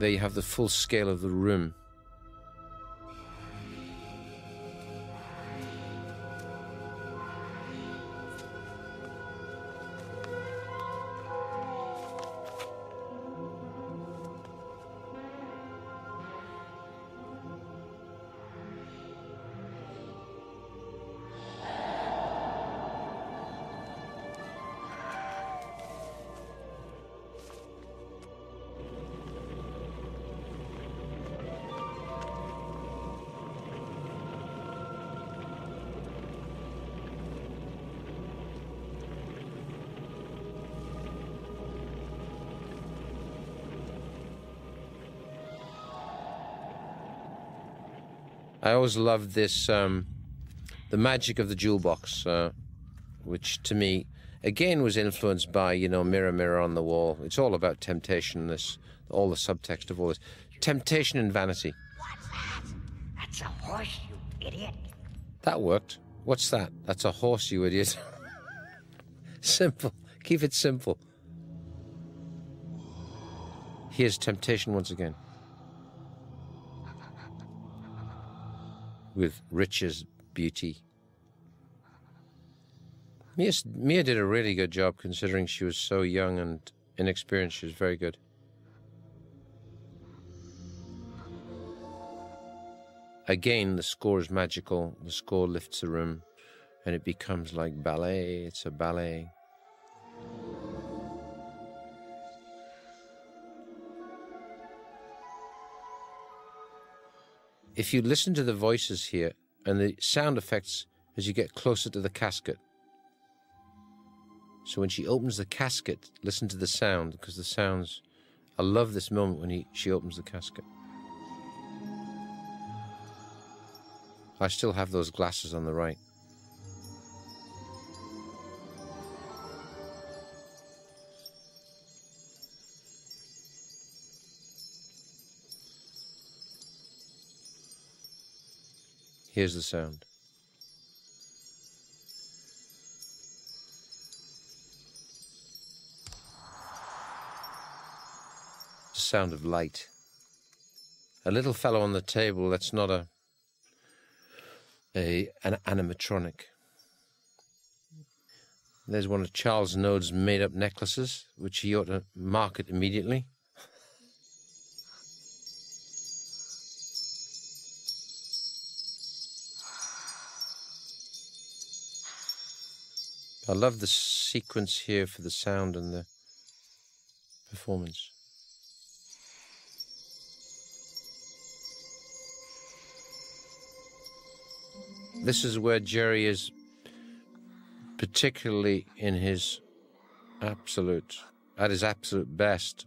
There you have the full scale of the room. I always loved this, the magic of the jewel box, which to me, again, was influenced by, you know, Mirror, Mirror on the Wall. It's all about temptation, all the subtext of all this. Temptation and vanity. What's that? That's a horse, you idiot. That worked. What's that? That's a horse, you idiot. Simple. Keep it simple. Here's temptation once again. With riches, beauty. Mia did a really good job considering she was so young and inexperienced. She was very good. Again, the score is magical. The score lifts the room and it becomes like ballet. It's a ballet. If you listen to the voices here and the sound effects as you get closer to the casket. So when she opens the casket, listen to the sound, because the sounds... I love this moment when she opens the casket. I still have those glasses on the right. Here's the sound. The sound of light. A little fellow on the table that's not an animatronic. There's one of Charles Node's made-up necklaces, which he ought to market immediately. I love the sequence here for the sound and the performance. This is where Jerry is particularly in his at his absolute best,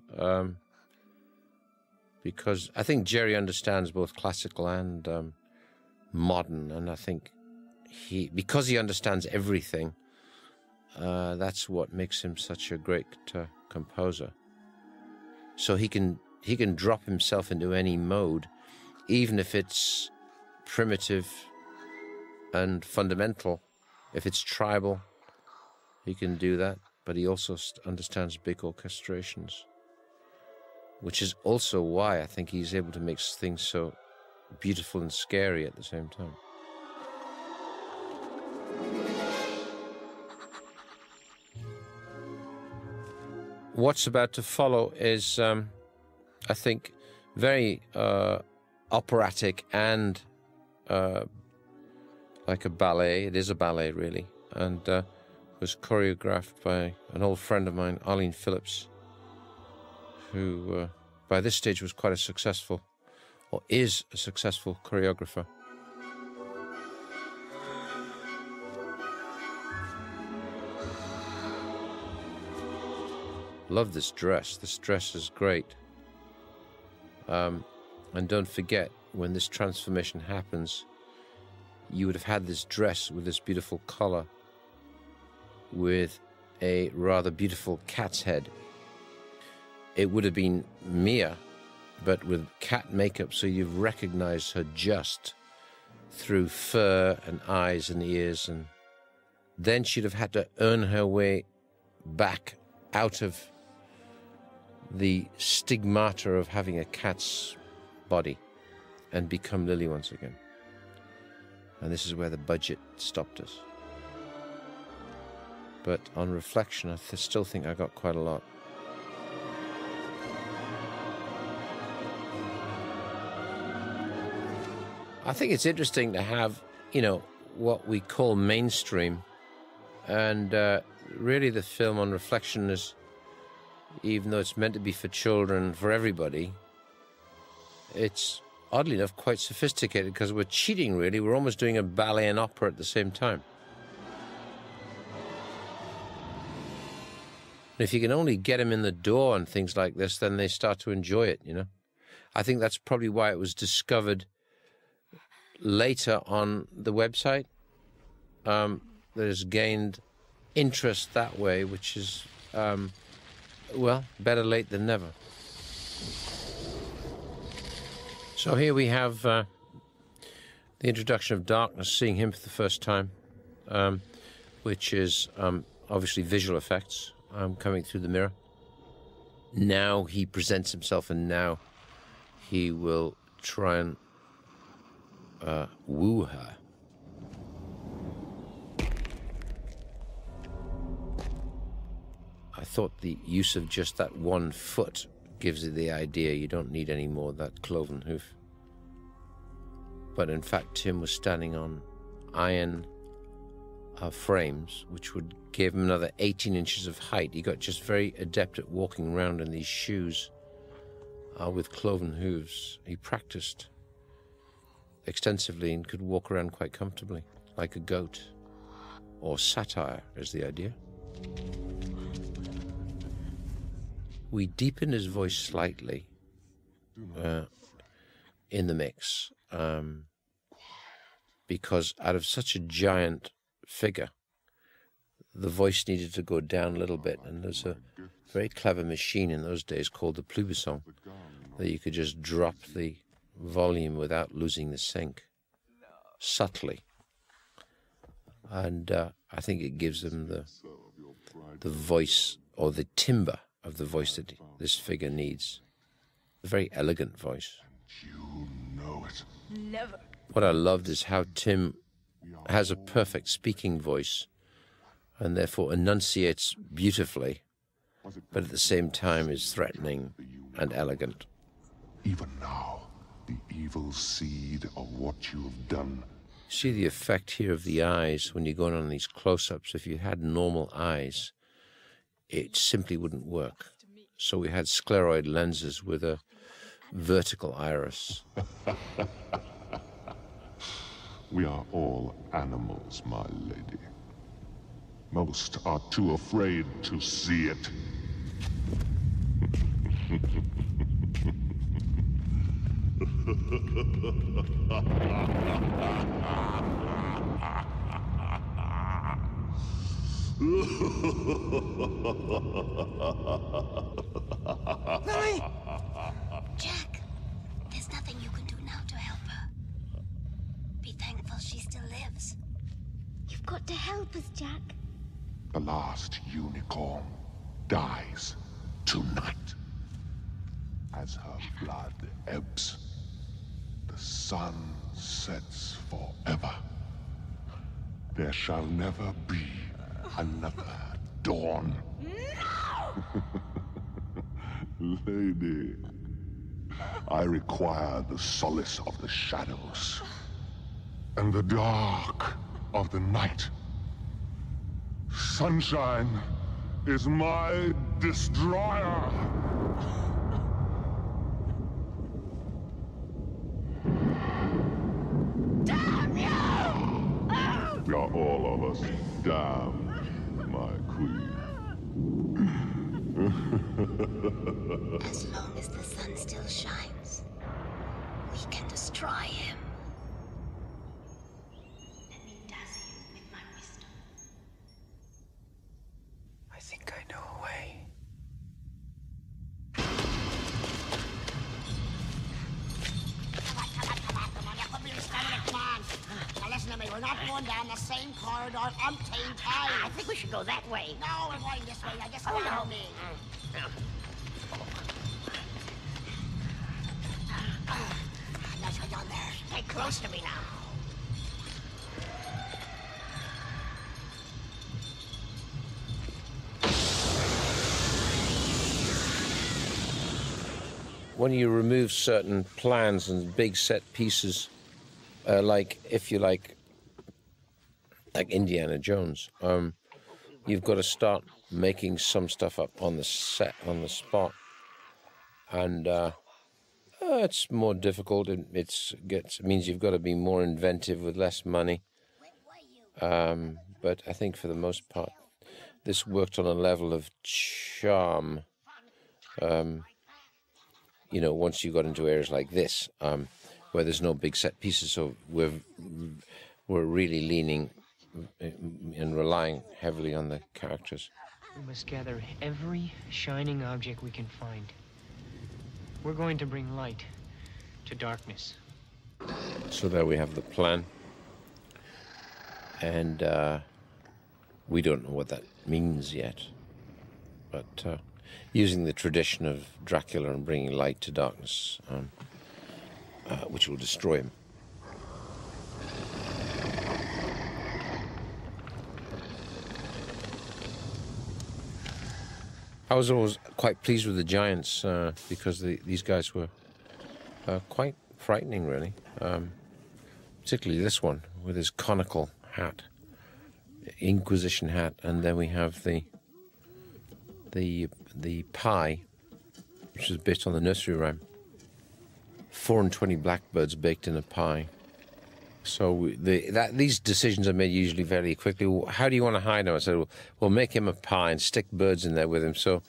because I think Jerry understands both classical and modern, and I think because he understands everything, that's what makes him such a great composer. So he can drop himself into any mode, even if it's primitive and fundamental. If it's tribal, he can do that. But he also understands big orchestrations, which is also why I think he's able to make things so beautiful and scary at the same time. What's about to follow is, I think, very operatic and like a ballet. It is a ballet, really, and was choreographed by an old friend of mine, Arlene Phillips, who by this stage was quite a successful, or is a successful choreographer. Love this dress. This dress is great. And don't forget, when this transformation happens, you would have had this dress with this beautiful collar with a rather beautiful cat's head. It would have been Mia, but with cat makeup, so you've recognized her just through fur and eyes and ears, and then she'd have had to earn her way back out of the stigmata of having a cat's body and become Lily once again. And this is where the budget stopped us. But on reflection, I still think I got quite a lot. I think it's interesting to have, you know, what we call mainstream. And really the film on reflection is, even though it's meant to be for children, for everybody, it's oddly enough quite sophisticated because we're cheating, really. We're almost doing a ballet and opera at the same time. And if you can only get them in the door and things like this, then they start to enjoy it, you know. I think that's probably why it was discovered later on the website. That has gained interest that way, which is, well, better late than never. So here we have the introduction of darkness, seeing him for the first time, which is obviously visual effects coming through the mirror. Now he presents himself, and now he will try and woo her. I thought the use of just that one foot gives you the idea you don't need any more of that cloven hoof. But in fact, Tim was standing on iron frames, which would give him another 18 inches of height. He got just very adept at walking around in these shoes with cloven hooves. He practiced extensively and could walk around quite comfortably, like a goat. Or satire is the idea. We deepen his voice slightly in the mix because out of such a giant figure, the voice needed to go down a little bit. And there's a very clever machine in those days called the plubisson that you could just drop the volume without losing the sync subtly. And I think it gives them the voice or the timbre of the voice that this figure needs. A very elegant voice. You know it. Never. What I loved is how Tim has a perfect speaking voice and therefore enunciates beautifully, but at the same time is threatening and elegant. Even now, the evil seed of what you have done. See the effect here of the eyes when you're going on these close-ups. If you had normal eyes, it simply wouldn't work. So we had scleroid lenses with a vertical iris. We are all animals, my lady. Most are too afraid to see it. Lily! Jack, there's nothing you can do now to help her. Be thankful she still lives. You've got to help us, Jack. The last unicorn dies tonight. As her blood ebbs, the sun sets forever. There shall never be another dawn. No! Lady, I require the solace of the shadows and the dark of the night. Sunshine is my destroyer. Damn you! We are all of us damned, my queen. As long as the sun still shines, we can destroy him. Let me dazzle you with my wisdom. I think I know a way. Come on, you could be standing it, come on. Now listen to me, we're not going down the same corridor umpteen times. I think we should go that way. No, we're going this way. I just follow me. close to me now. When you remove certain plans and big set pieces, like if you like Indiana Jones, you've got to start making some stuff up on the set, on the spot, and it's more difficult. It means you've got to be more inventive with less money. But I think for the most part, this worked on a level of charm. You know, once you got into areas like this, where there's no big set pieces, so we're really leaning and relying heavily on the characters. We must gather every shining object we can find. We're going to bring light to darkness. So there we have the plan. And we don't know what that means yet. But using the tradition of Dracula and bringing light to darkness, which will destroy him. I was always quite pleased with the giants because these guys were quite frightening, really. Particularly this one with his conical hat, Inquisition hat, and then we have the pie, which is bit on the nursery rhyme. 4 and 20 blackbirds baked in a pie. So these decisions are made usually very quickly. How do you want to hide him? I said, well, make him a pie and stick birds in there with him. So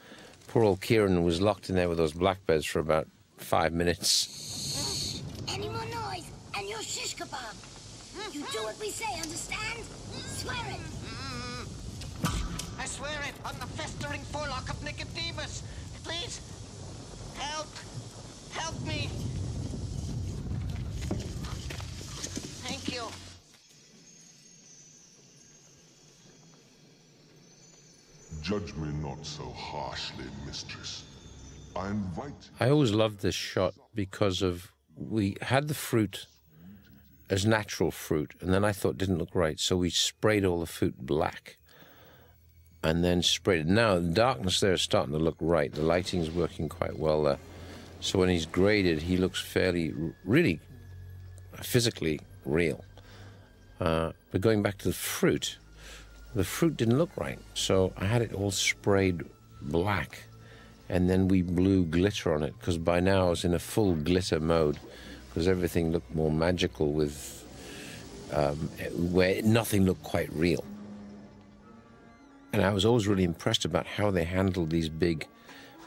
poor old Kieran was locked in there with those blackbirds for about 5 minutes. Any more noise, and you're shish kebab. You do what we say, understand? Swear it. I swear it on the festering forelock of Nicodemus. Please, help. Help me. Thank you. Judge me not so harshly, mistress. I invite... I always loved this shot because we had the fruit as natural fruit, and then I thought it didn't look right, so we sprayed all the fruit black and then sprayed it. Now, the darkness there is starting to look right. The lighting's working quite well there. So when he's graded, he looks really physically real. But going back to the fruit didn't look right. So I had it all sprayed black, and then we blew glitter on it, because by now I was in a full glitter mode, because everything looked more magical with, where nothing looked quite real. And I was always really impressed about how they handled these big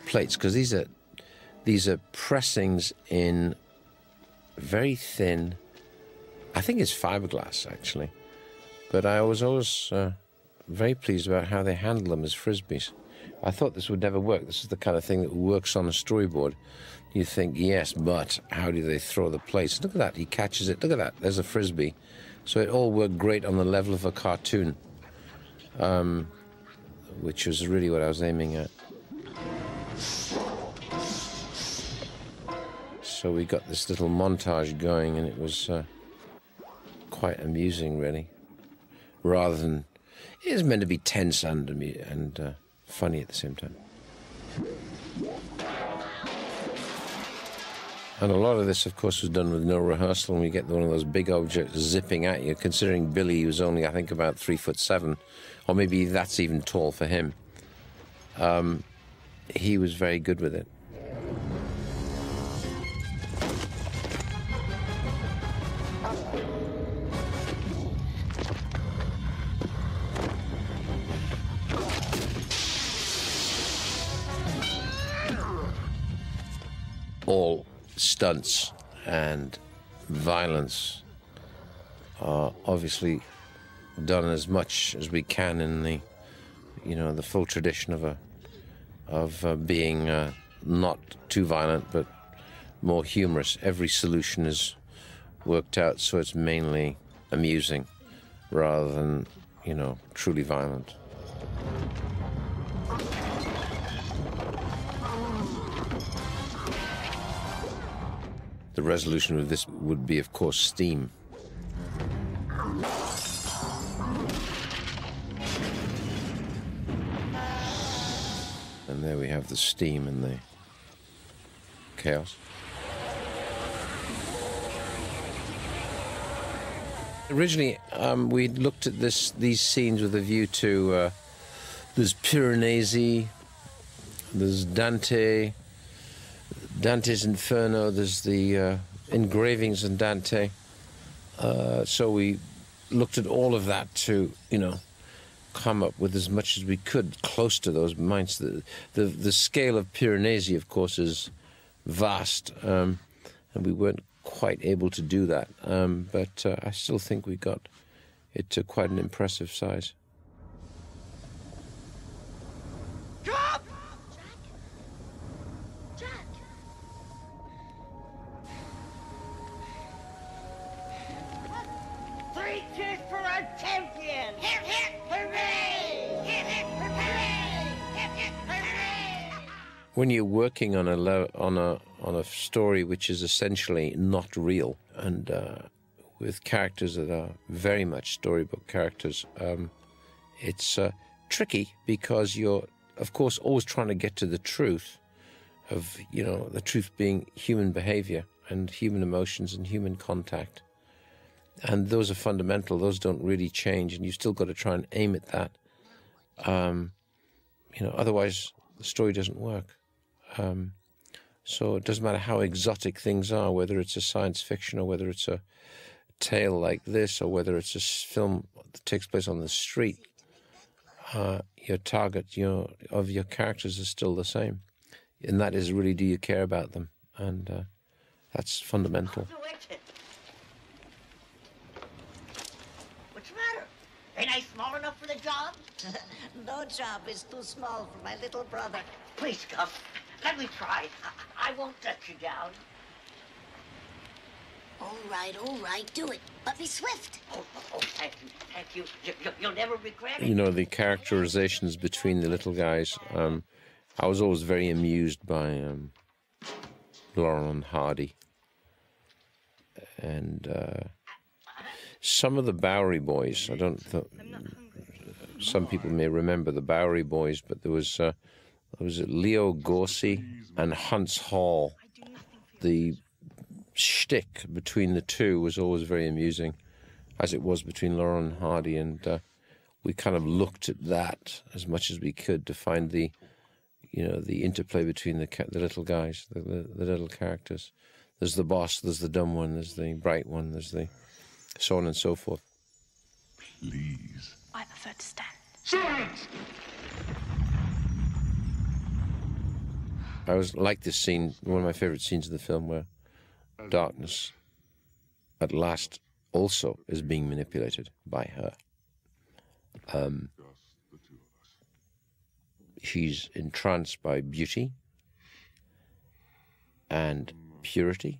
plates, because these are pressings in very thin, I think it's fiberglass actually, but I was always very pleased about how they handle them as frisbees. I thought this would never work. This is the kind of thing that works on a storyboard. You think, yes, but how do they throw the plates? Look at that, he catches it. Look at that, there's a frisbee. So it all worked great on the level of a cartoon, which was really what I was aiming at. So we got this little montage going, and it was quite amusing, really. Rather than, it was meant to be tense and funny at the same time. And a lot of this, of course, was done with no rehearsal, and we get one of those big objects zipping at you. Considering Billy was only, I think, about 3'7", or maybe that's even tall for him. He was very good with it. All stunts and violence are obviously done as much as we can in the, the full tradition of being not too violent but more humorous. Every solution is worked out so it's mainly amusing rather than, truly violent. The resolution of this would be, of course, steam. And there we have the steam and the chaos. Originally, we looked at these scenes with a view to there's Piranesi, there's Dante's Inferno, there's the engravings in Dante. So we looked at all of that to, you know, come up with as much as we could close to those minds. The scale of Piranesi, of course, is vast, and we weren't quite able to do that, but I still think we got it to quite an impressive size. Drop! Jack! 3 cheers for our champion! Hip, hip, hooray! Hip, hip, hooray! Hip, hip, hooray! When you're working on a story which is essentially not real, and with characters that are very much storybook characters, it's tricky because you're, of course, always trying to get to the truth of, you know, the truth being human behavior and human emotions and human contact. And those are fundamental. Those don't really change, and you've still got to try and aim at that. You know, otherwise the story doesn't work. So it doesn't matter how exotic things are, whether it's a science fiction or whether it's a tale like this or whether it's a film that takes place on the street. Your target of your characters is still the same. And that is really, do you care about them? And that's fundamental. What's the matter? Ain't I small enough for the job? No job is too small for my little brother. Please come. Let me try. I won't touch you down. All right, do it. But be swift. Oh, thank you. You'll never regret it. You know, the characterizations between the little guys, I was always very amused by Laurel and Hardy. And some of the Bowery Boys, some people may remember the Bowery Boys, but there was Leo Gorcey and Hunts Hall. The shtick between the two was always very amusing, as it was between Laurel and Hardy, and we kind of looked at that as much as we could to find the, you know, the interplay between the little guys, the little characters. There's the boss, there's the dumb one, there's the bright one, there's the so on and so forth. Please. I prefer to stand. Silence! I like this scene, one of my favorite scenes of the film, where darkness at last also is being manipulated by her. She's entranced by beauty and purity.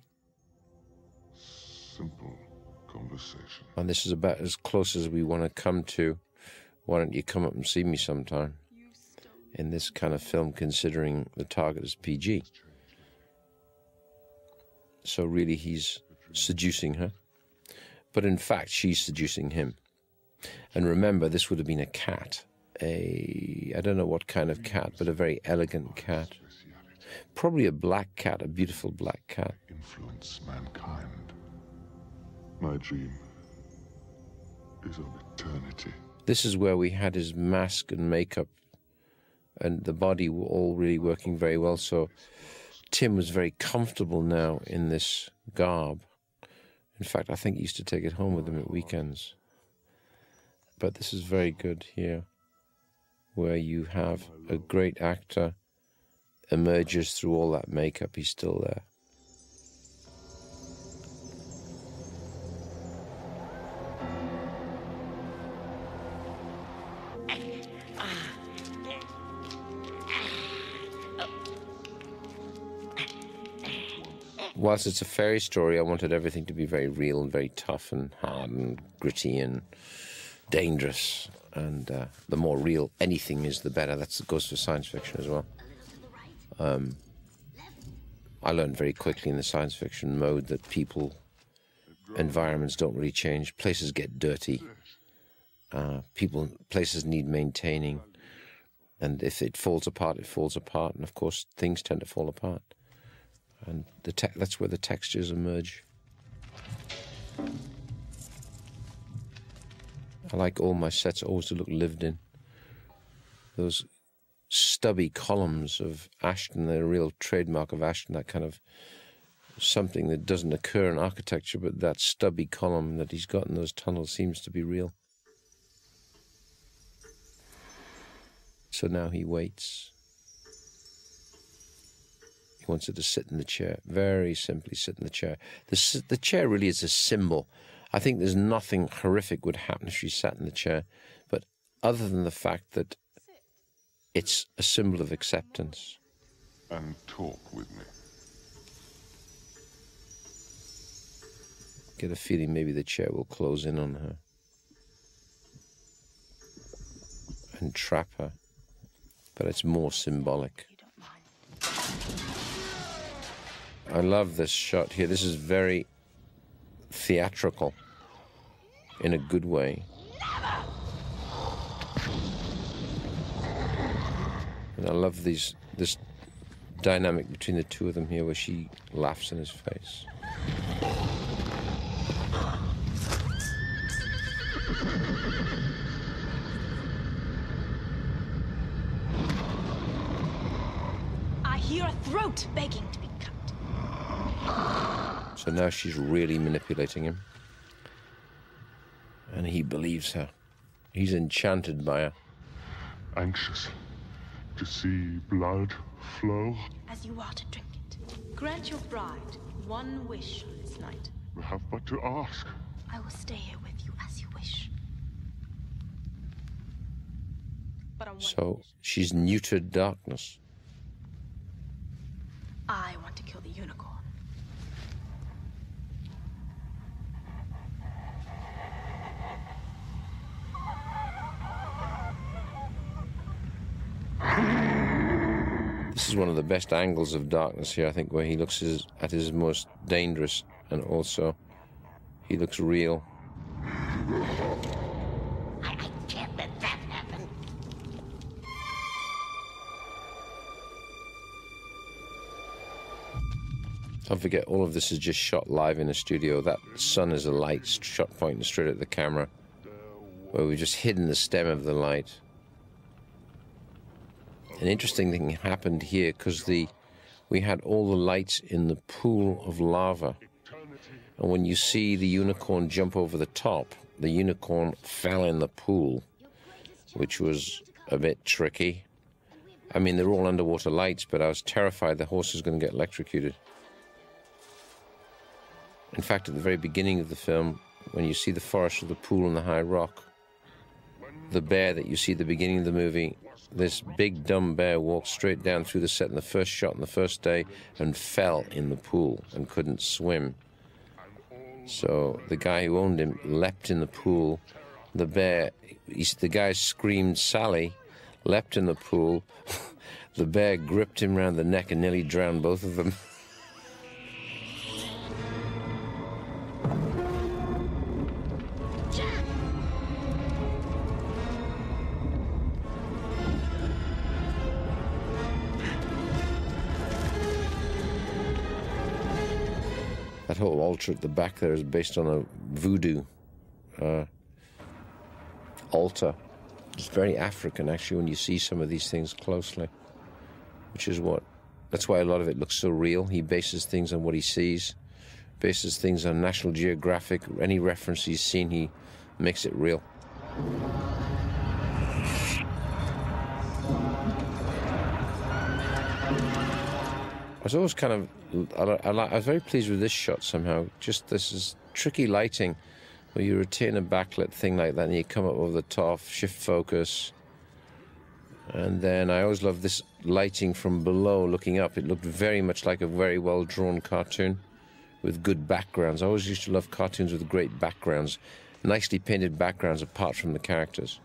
Simple conversation. And this is about as close as we want to come to, why don't you come up and see me sometime, in this kind of film, considering the target is PG. So really he's seducing her, but in fact she's seducing him. And remember, this would have been a cat, I don't know what kind of cat, but a very elegant cat. Probably a black cat, a beautiful black cat. Influence mankind. My dream is of eternity. This is where we had his mask and makeup and the body were all really working very well. So Tim was very comfortable now in this garb. In fact, I think he used to take it home with him at weekends. But this is very good here, where you have a great actor emerges through all that makeup. He's still there. Whilst it's a fairy story, I wanted everything to be very real and very tough and hard and gritty and dangerous. And the more real anything is, the better. That goes for science fiction as well. I learned very quickly in the science fiction mode that environments don't really change. Places get dirty. Places need maintaining. And if it falls apart, it falls apart. And of course, things tend to fall apart. And that's where the textures emerge. I like all my sets always to look lived in. Those stubby columns of Ashton, they're a real trademark of Ashton, that kind of something that doesn't occur in architecture, but that stubby column that he's got in those tunnels seems to be real. So now he waits. He wants her to sit in the chair, very simply sit in the chair. The chair really is a symbol. I think there's nothing horrific would happen if she sat in the chair, but other than the fact that it's a symbol of acceptance. And talk with me. Get a feeling maybe the chair will close in on her and trap her, but it's more symbolic. I love this shot here. This is very theatrical in a good way. And I love this dynamic between the two of them here where she laughs in his face. I hear a throat begging to be cut. So now she's really manipulating him. And he believes her. He's enchanted by her. Anxious to see blood flow? As you are to drink it. Grant your bride one wish on this night. We have but to ask. I will stay here with you as you wish. But on one So condition. she's neutered darkness. I want to kill the unicorn. This is one of the best angles of darkness here, I think, where he looks at his most dangerous, and also he looks real. I can't let that happen. Don't forget, all of this is just shot live in a studio. That sun is a light shot pointing straight at the camera, where we've just hidden the stem of the light. An interesting thing happened here because we had all the lights in the pool of lava. And when you see the unicorn jump over the top, the unicorn fell in the pool, which was a bit tricky. I mean, they're all underwater lights, but I was terrified the horse was going to get electrocuted. In fact, at the very beginning of the film, when you see the forest of the pool and the high rock, the bear that you see at the beginning of the movie, this big dumb bear walked straight down through the set in the first shot on the first day and fell in the pool and couldn't swim. So the guy who owned him leapt in the pool. The guy screamed, "Sally," leapt in the pool. The bear gripped him round the neck and nearly drowned both of them. That whole altar at the back there is based on a voodoo altar. It's very African, actually, when you see some of these things closely, that's why a lot of it looks so real. He bases things on what he sees, bases things on National Geographic. Any reference he's seen, he makes it real. I was always I was very pleased with this shot somehow. Just this is tricky lighting, where you retain a backlit thing like that and you come up over the top, shift focus. And then I always loved this lighting from below looking up. It looked very much like a very well-drawn cartoon with good backgrounds. I always used to love cartoons with great backgrounds, nicely painted backgrounds apart from the characters.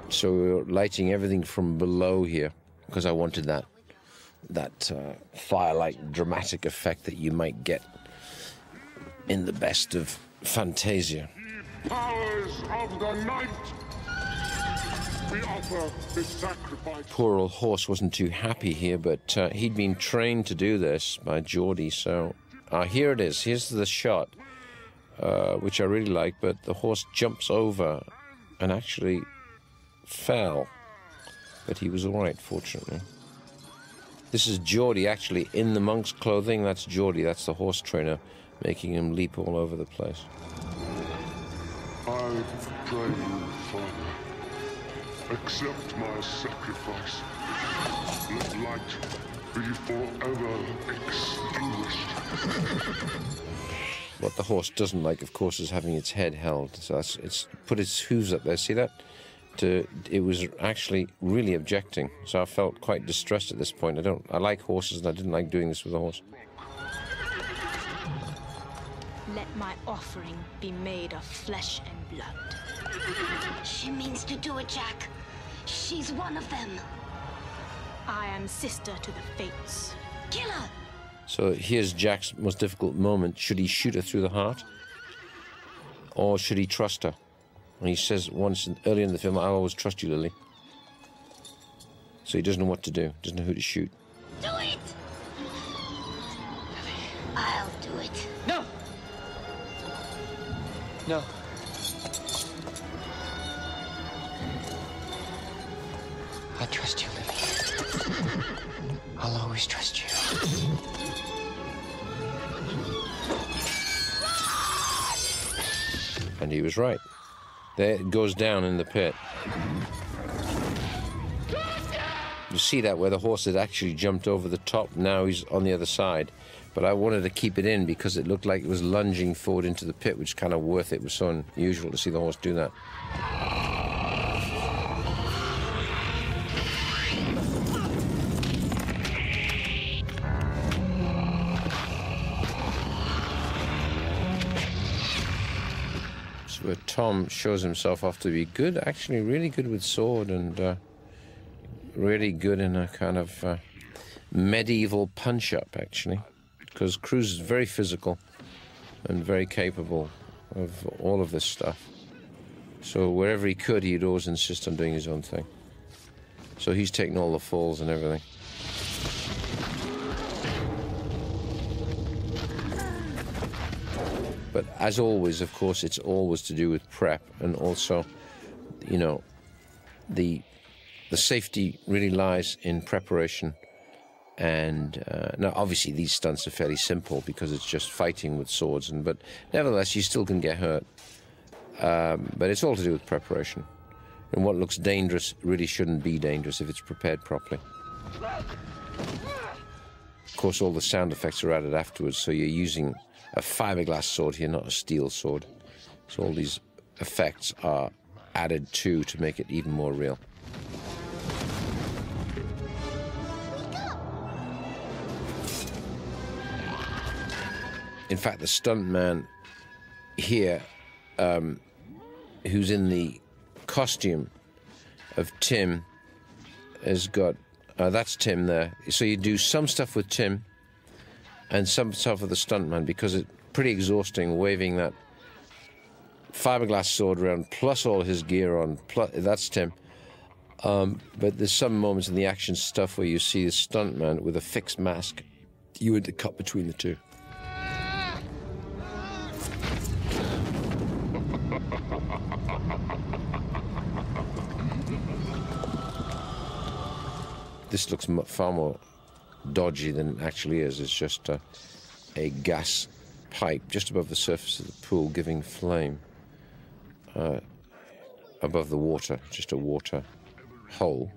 So we were lighting everything from below here, because I wanted that that fire-like dramatic effect that you might get in the best of Fantasia. Powers of the night, we offer this sacrifice. Poor old horse wasn't too happy here, but he'd been trained to do this by Geordie, so here it is. Here's the shot, which I really like, but the horse jumps over and actually fell, but he was all right, fortunately. This is Geordie actually in the monk's clothing. That's Geordie, that's the horse trainer, making him leap all over the place. I pray you, Father, accept my sacrifice. Let light be forever extinguished. What the horse doesn't like, of course, is having its head held. So it's put its hooves up there. See that? It was actually really objecting. So I felt quite distressed at this point. I like horses, and I didn't like doing this with a horse. Let my offering be made of flesh and blood. She means to do it, Jack. She's one of them. I am sister to the fates. Kill her! So here's Jack's most difficult moment. Should he shoot her through the heart? Or should he trust her? And he says once earlier in the film, "I'll always trust you, Lily." So he doesn't know what to do, doesn't know who to shoot. Do it! I'll do it. No! No. I trust you, Lily. I'll always trust you. And he was right. There it goes down in the pit. You see that where the horse had actually jumped over the top. Now he's on the other side. But I wanted to keep it in because it looked like it was lunging forward into the pit, which is kind of worth it. It was so unusual to see the horse do that. Where Tom shows himself off to be good, actually really good with sword, and really good in a kind of medieval punch-up, actually, because Cruise is very physical and very capable of all of this stuff. So wherever he could, he'd always insist on doing his own thing. So he's taking all the falls and everything. But as always, of course, it's always to do with prep, and also, you know, the safety really lies in preparation. And now, obviously, these stunts are fairly simple because it's just fighting with swords, but nevertheless, you still can get hurt. But it's all to do with preparation. And what looks dangerous really shouldn't be dangerous if it's prepared properly. Of course, all the sound effects are added afterwards, so you're using a fiberglass sword here, not a steel sword. So all these effects are added to make it even more real. In fact, the stuntman here, who's in the costume of Tim, has got... that's Tim there. So you do some stuff with Tim and some stuff with the stuntman, because it's pretty exhausting waving that fiberglass sword around, plus all his gear on. Plus, that's Tim. But there's some moments in the action stuff where you see the stuntman with a fixed mask. You had to cut between the two. This looks far more dodgy than it actually is. It's just a gas pipe just above the surface of the pool giving flame above the water, just a water hole.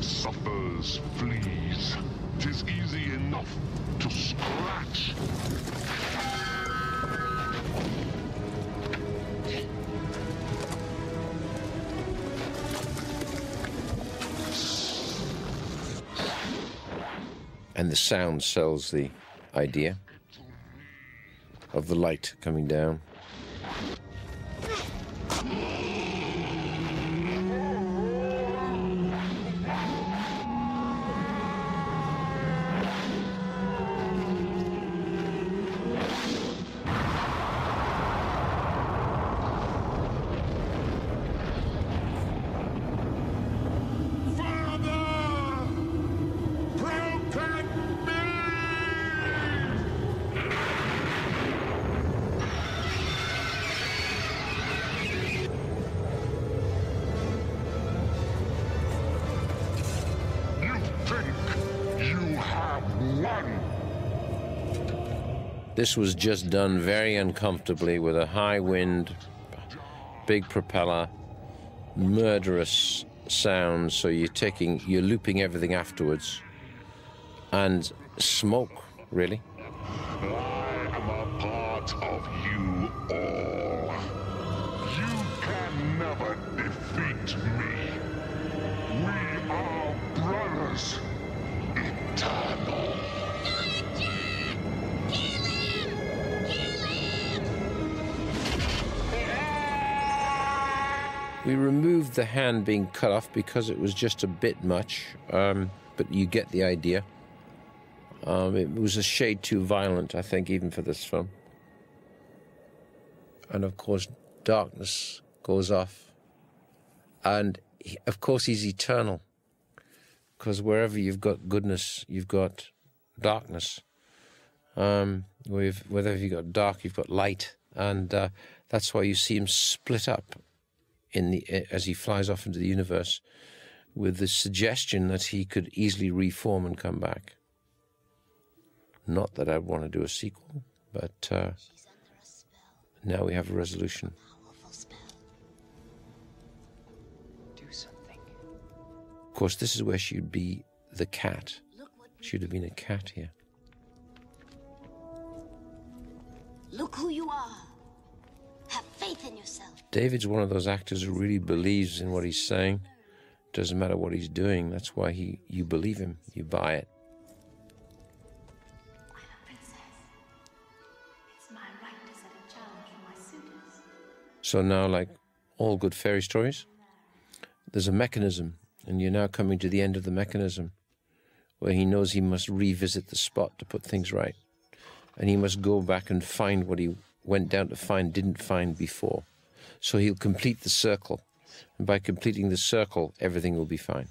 Suffers fleas. 'Tis easy enough to scratch. And the sound sells the idea of the light coming down. This was just done very uncomfortably with a high wind, big propeller, murderous sound, so you're looping everything afterwards, and smoke, really. I am a part of you all. You can never defeat me. We are brothers, eternal. We removed the hand being cut off because it was just a bit much, but you get the idea. It was a shade too violent, I think, even for this film. And of course, darkness goes off. And of course, he's eternal. Because wherever you've got goodness, you've got darkness. Wherever you've got dark, you've got light. And that's why you see him split up as he flies off into the universe, with the suggestion that he could easily reform and come back. Not that I'd want to do a sequel, but now we have a resolution. Do something. Of course, this is where she'd be the cat. She'd have been a cat here. Look who you are. Have faith in yourself. David's one of those actors who really believes in what he's saying. Doesn't matter what he's doing. That's why you believe him. You buy it. I'm a princess. It's my right to set a challenge for my suitors. So now, like all good fairy stories, there's a mechanism, and you're now coming to the end of the mechanism, where he knows he must revisit the spot to put things right. And he must go back and find what he went down to find, didn't find before. So he'll complete the circle. And by completing the circle, everything will be fine.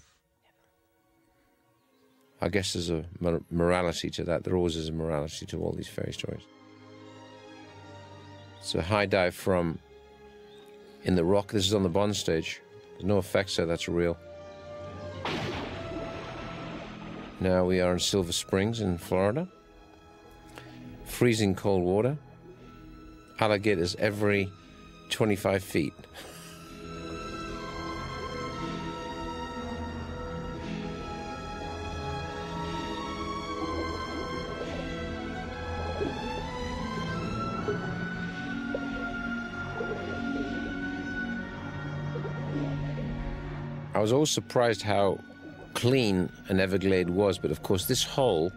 I guess there's a morality to that. There always is a morality to all these fairy stories. It's a high dive from in the rock. This is on the Bond stage. There's no effects there, that's real. Now we are in Silver Springs in Florida. Freezing cold water. Alligators every 25 feet. I was always surprised how clean an Everglade was, but of course this hole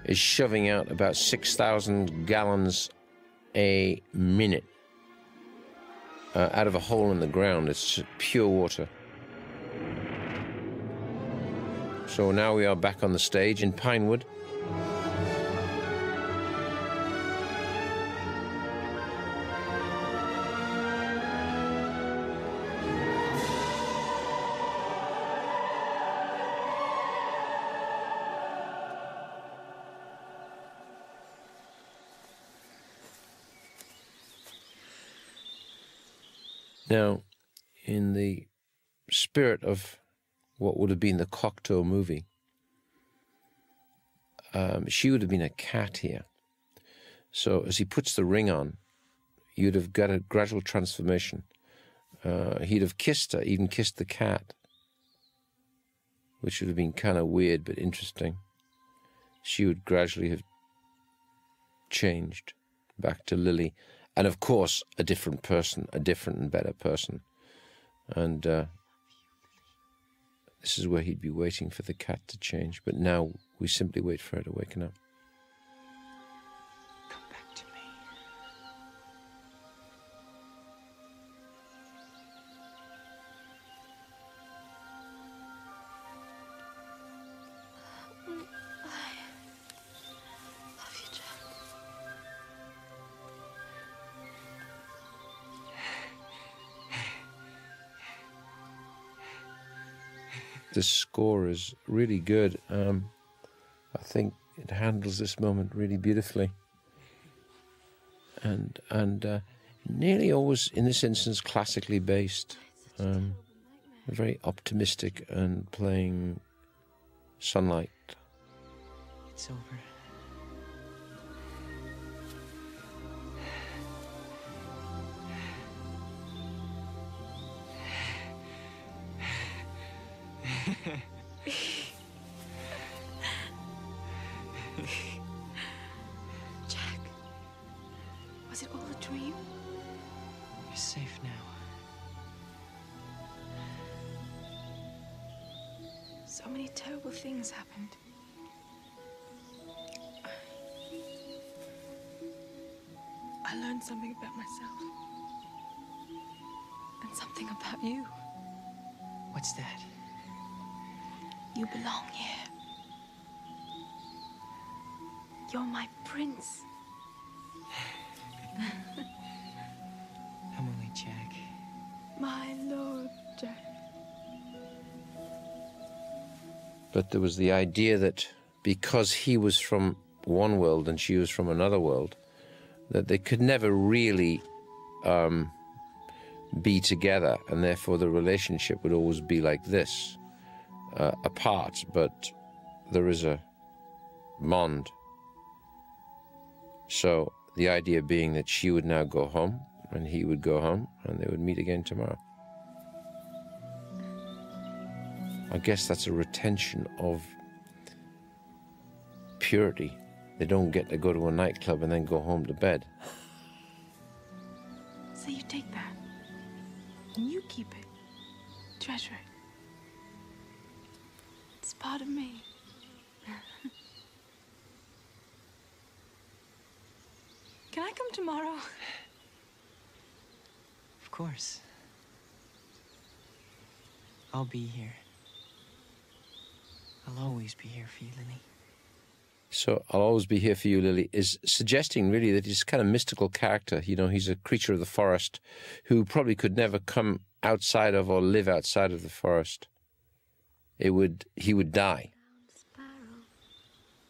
is shoving out about 6,000 gallons a minute out of a hole in the ground. It's pure water. So now we are back on the stage in Pinewood. Now, in the spirit of what would have been the Cocteau movie, she would have been a cat here. So as he puts the ring on, you'd have got a gradual transformation. He'd have kissed her, even kissed the cat, which would have been kind of weird but interesting. She would gradually have changed back to Lily. And of course, a different person, a different and better person. And this is where he'd be waiting for the cat to change. But now we simply wait for her to waken up. Come back to me. I love you, Jack. The score is really good. I think it handles this moment really beautifully, and nearly always, in this instance, classically based. Very optimistic and playing Sunlight. It's over. Was it all a dream? You're safe now. So many terrible things happened. I learned something about myself. And something about you. What's that? You belong here. You're my prince. I'm only Jack. My Lord Jack. But there was the idea that because he was from one world and she was from another world, that they could never really be together, and therefore the relationship would always be like this, apart, but there is a bond. So the idea being that she would now go home, and he would go home, and they would meet again tomorrow. I guess that's a retention of purity. They don't get to go to a nightclub and then go home to bed. So you take that, and you keep it, treasure it. It's part of me. Can I come tomorrow? Of course. I'll be here. I'll always be here for you, Lily. So I'll always be here for you, Lily, is suggesting really that he's a kind of mystical character. You know, he's a creature of the forest who probably could never come outside of or live outside of the forest. He would die. Sparrow,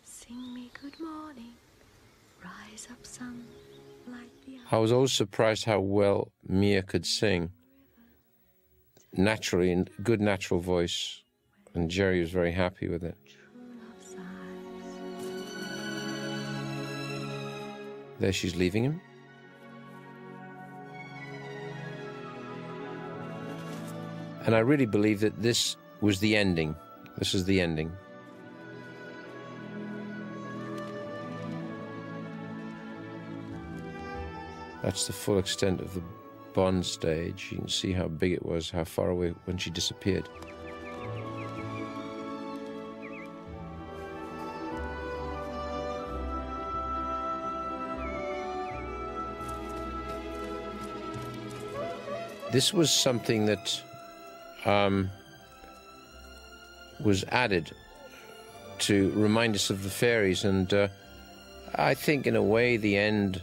sing me good morning. Rise up, sun, light the I was always surprised how well Mia could sing. Naturally, in good natural voice. And Jerry was very happy with it. There she's leaving him. And I really believe that this was the ending. This is the ending. That's the full extent of the Bond stage. You can see how big it was, how far away when she disappeared. This was something that was added to remind us of the fairies, and I think in a way the end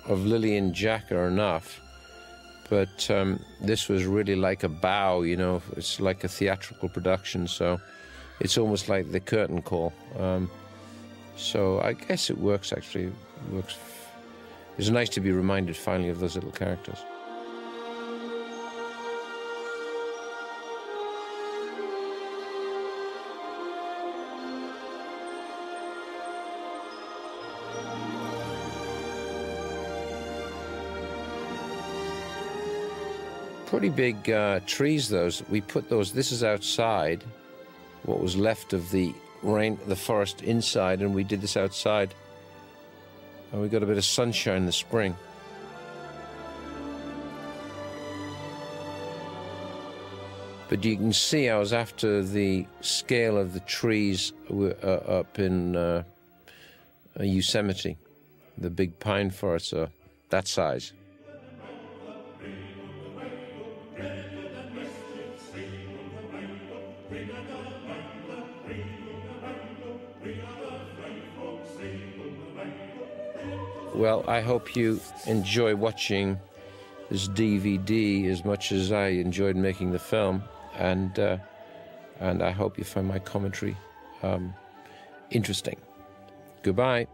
of Lily and Jack are enough, but this was really like a bow, you know, it's like a theatrical production, so it's almost like the curtain call. So I guess it works, actually. It works. It's nice to be reminded finally of those little characters. Pretty big trees, those. We put those, this is outside, what was left of the forest inside, and we did this outside. And we got a bit of sunshine in the spring. But you can see I was after the scale of the trees up in Yosemite. The big pine forests are that size. Well, I hope you enjoy watching this DVD as much as I enjoyed making the film, and I hope you find my commentary interesting. Goodbye.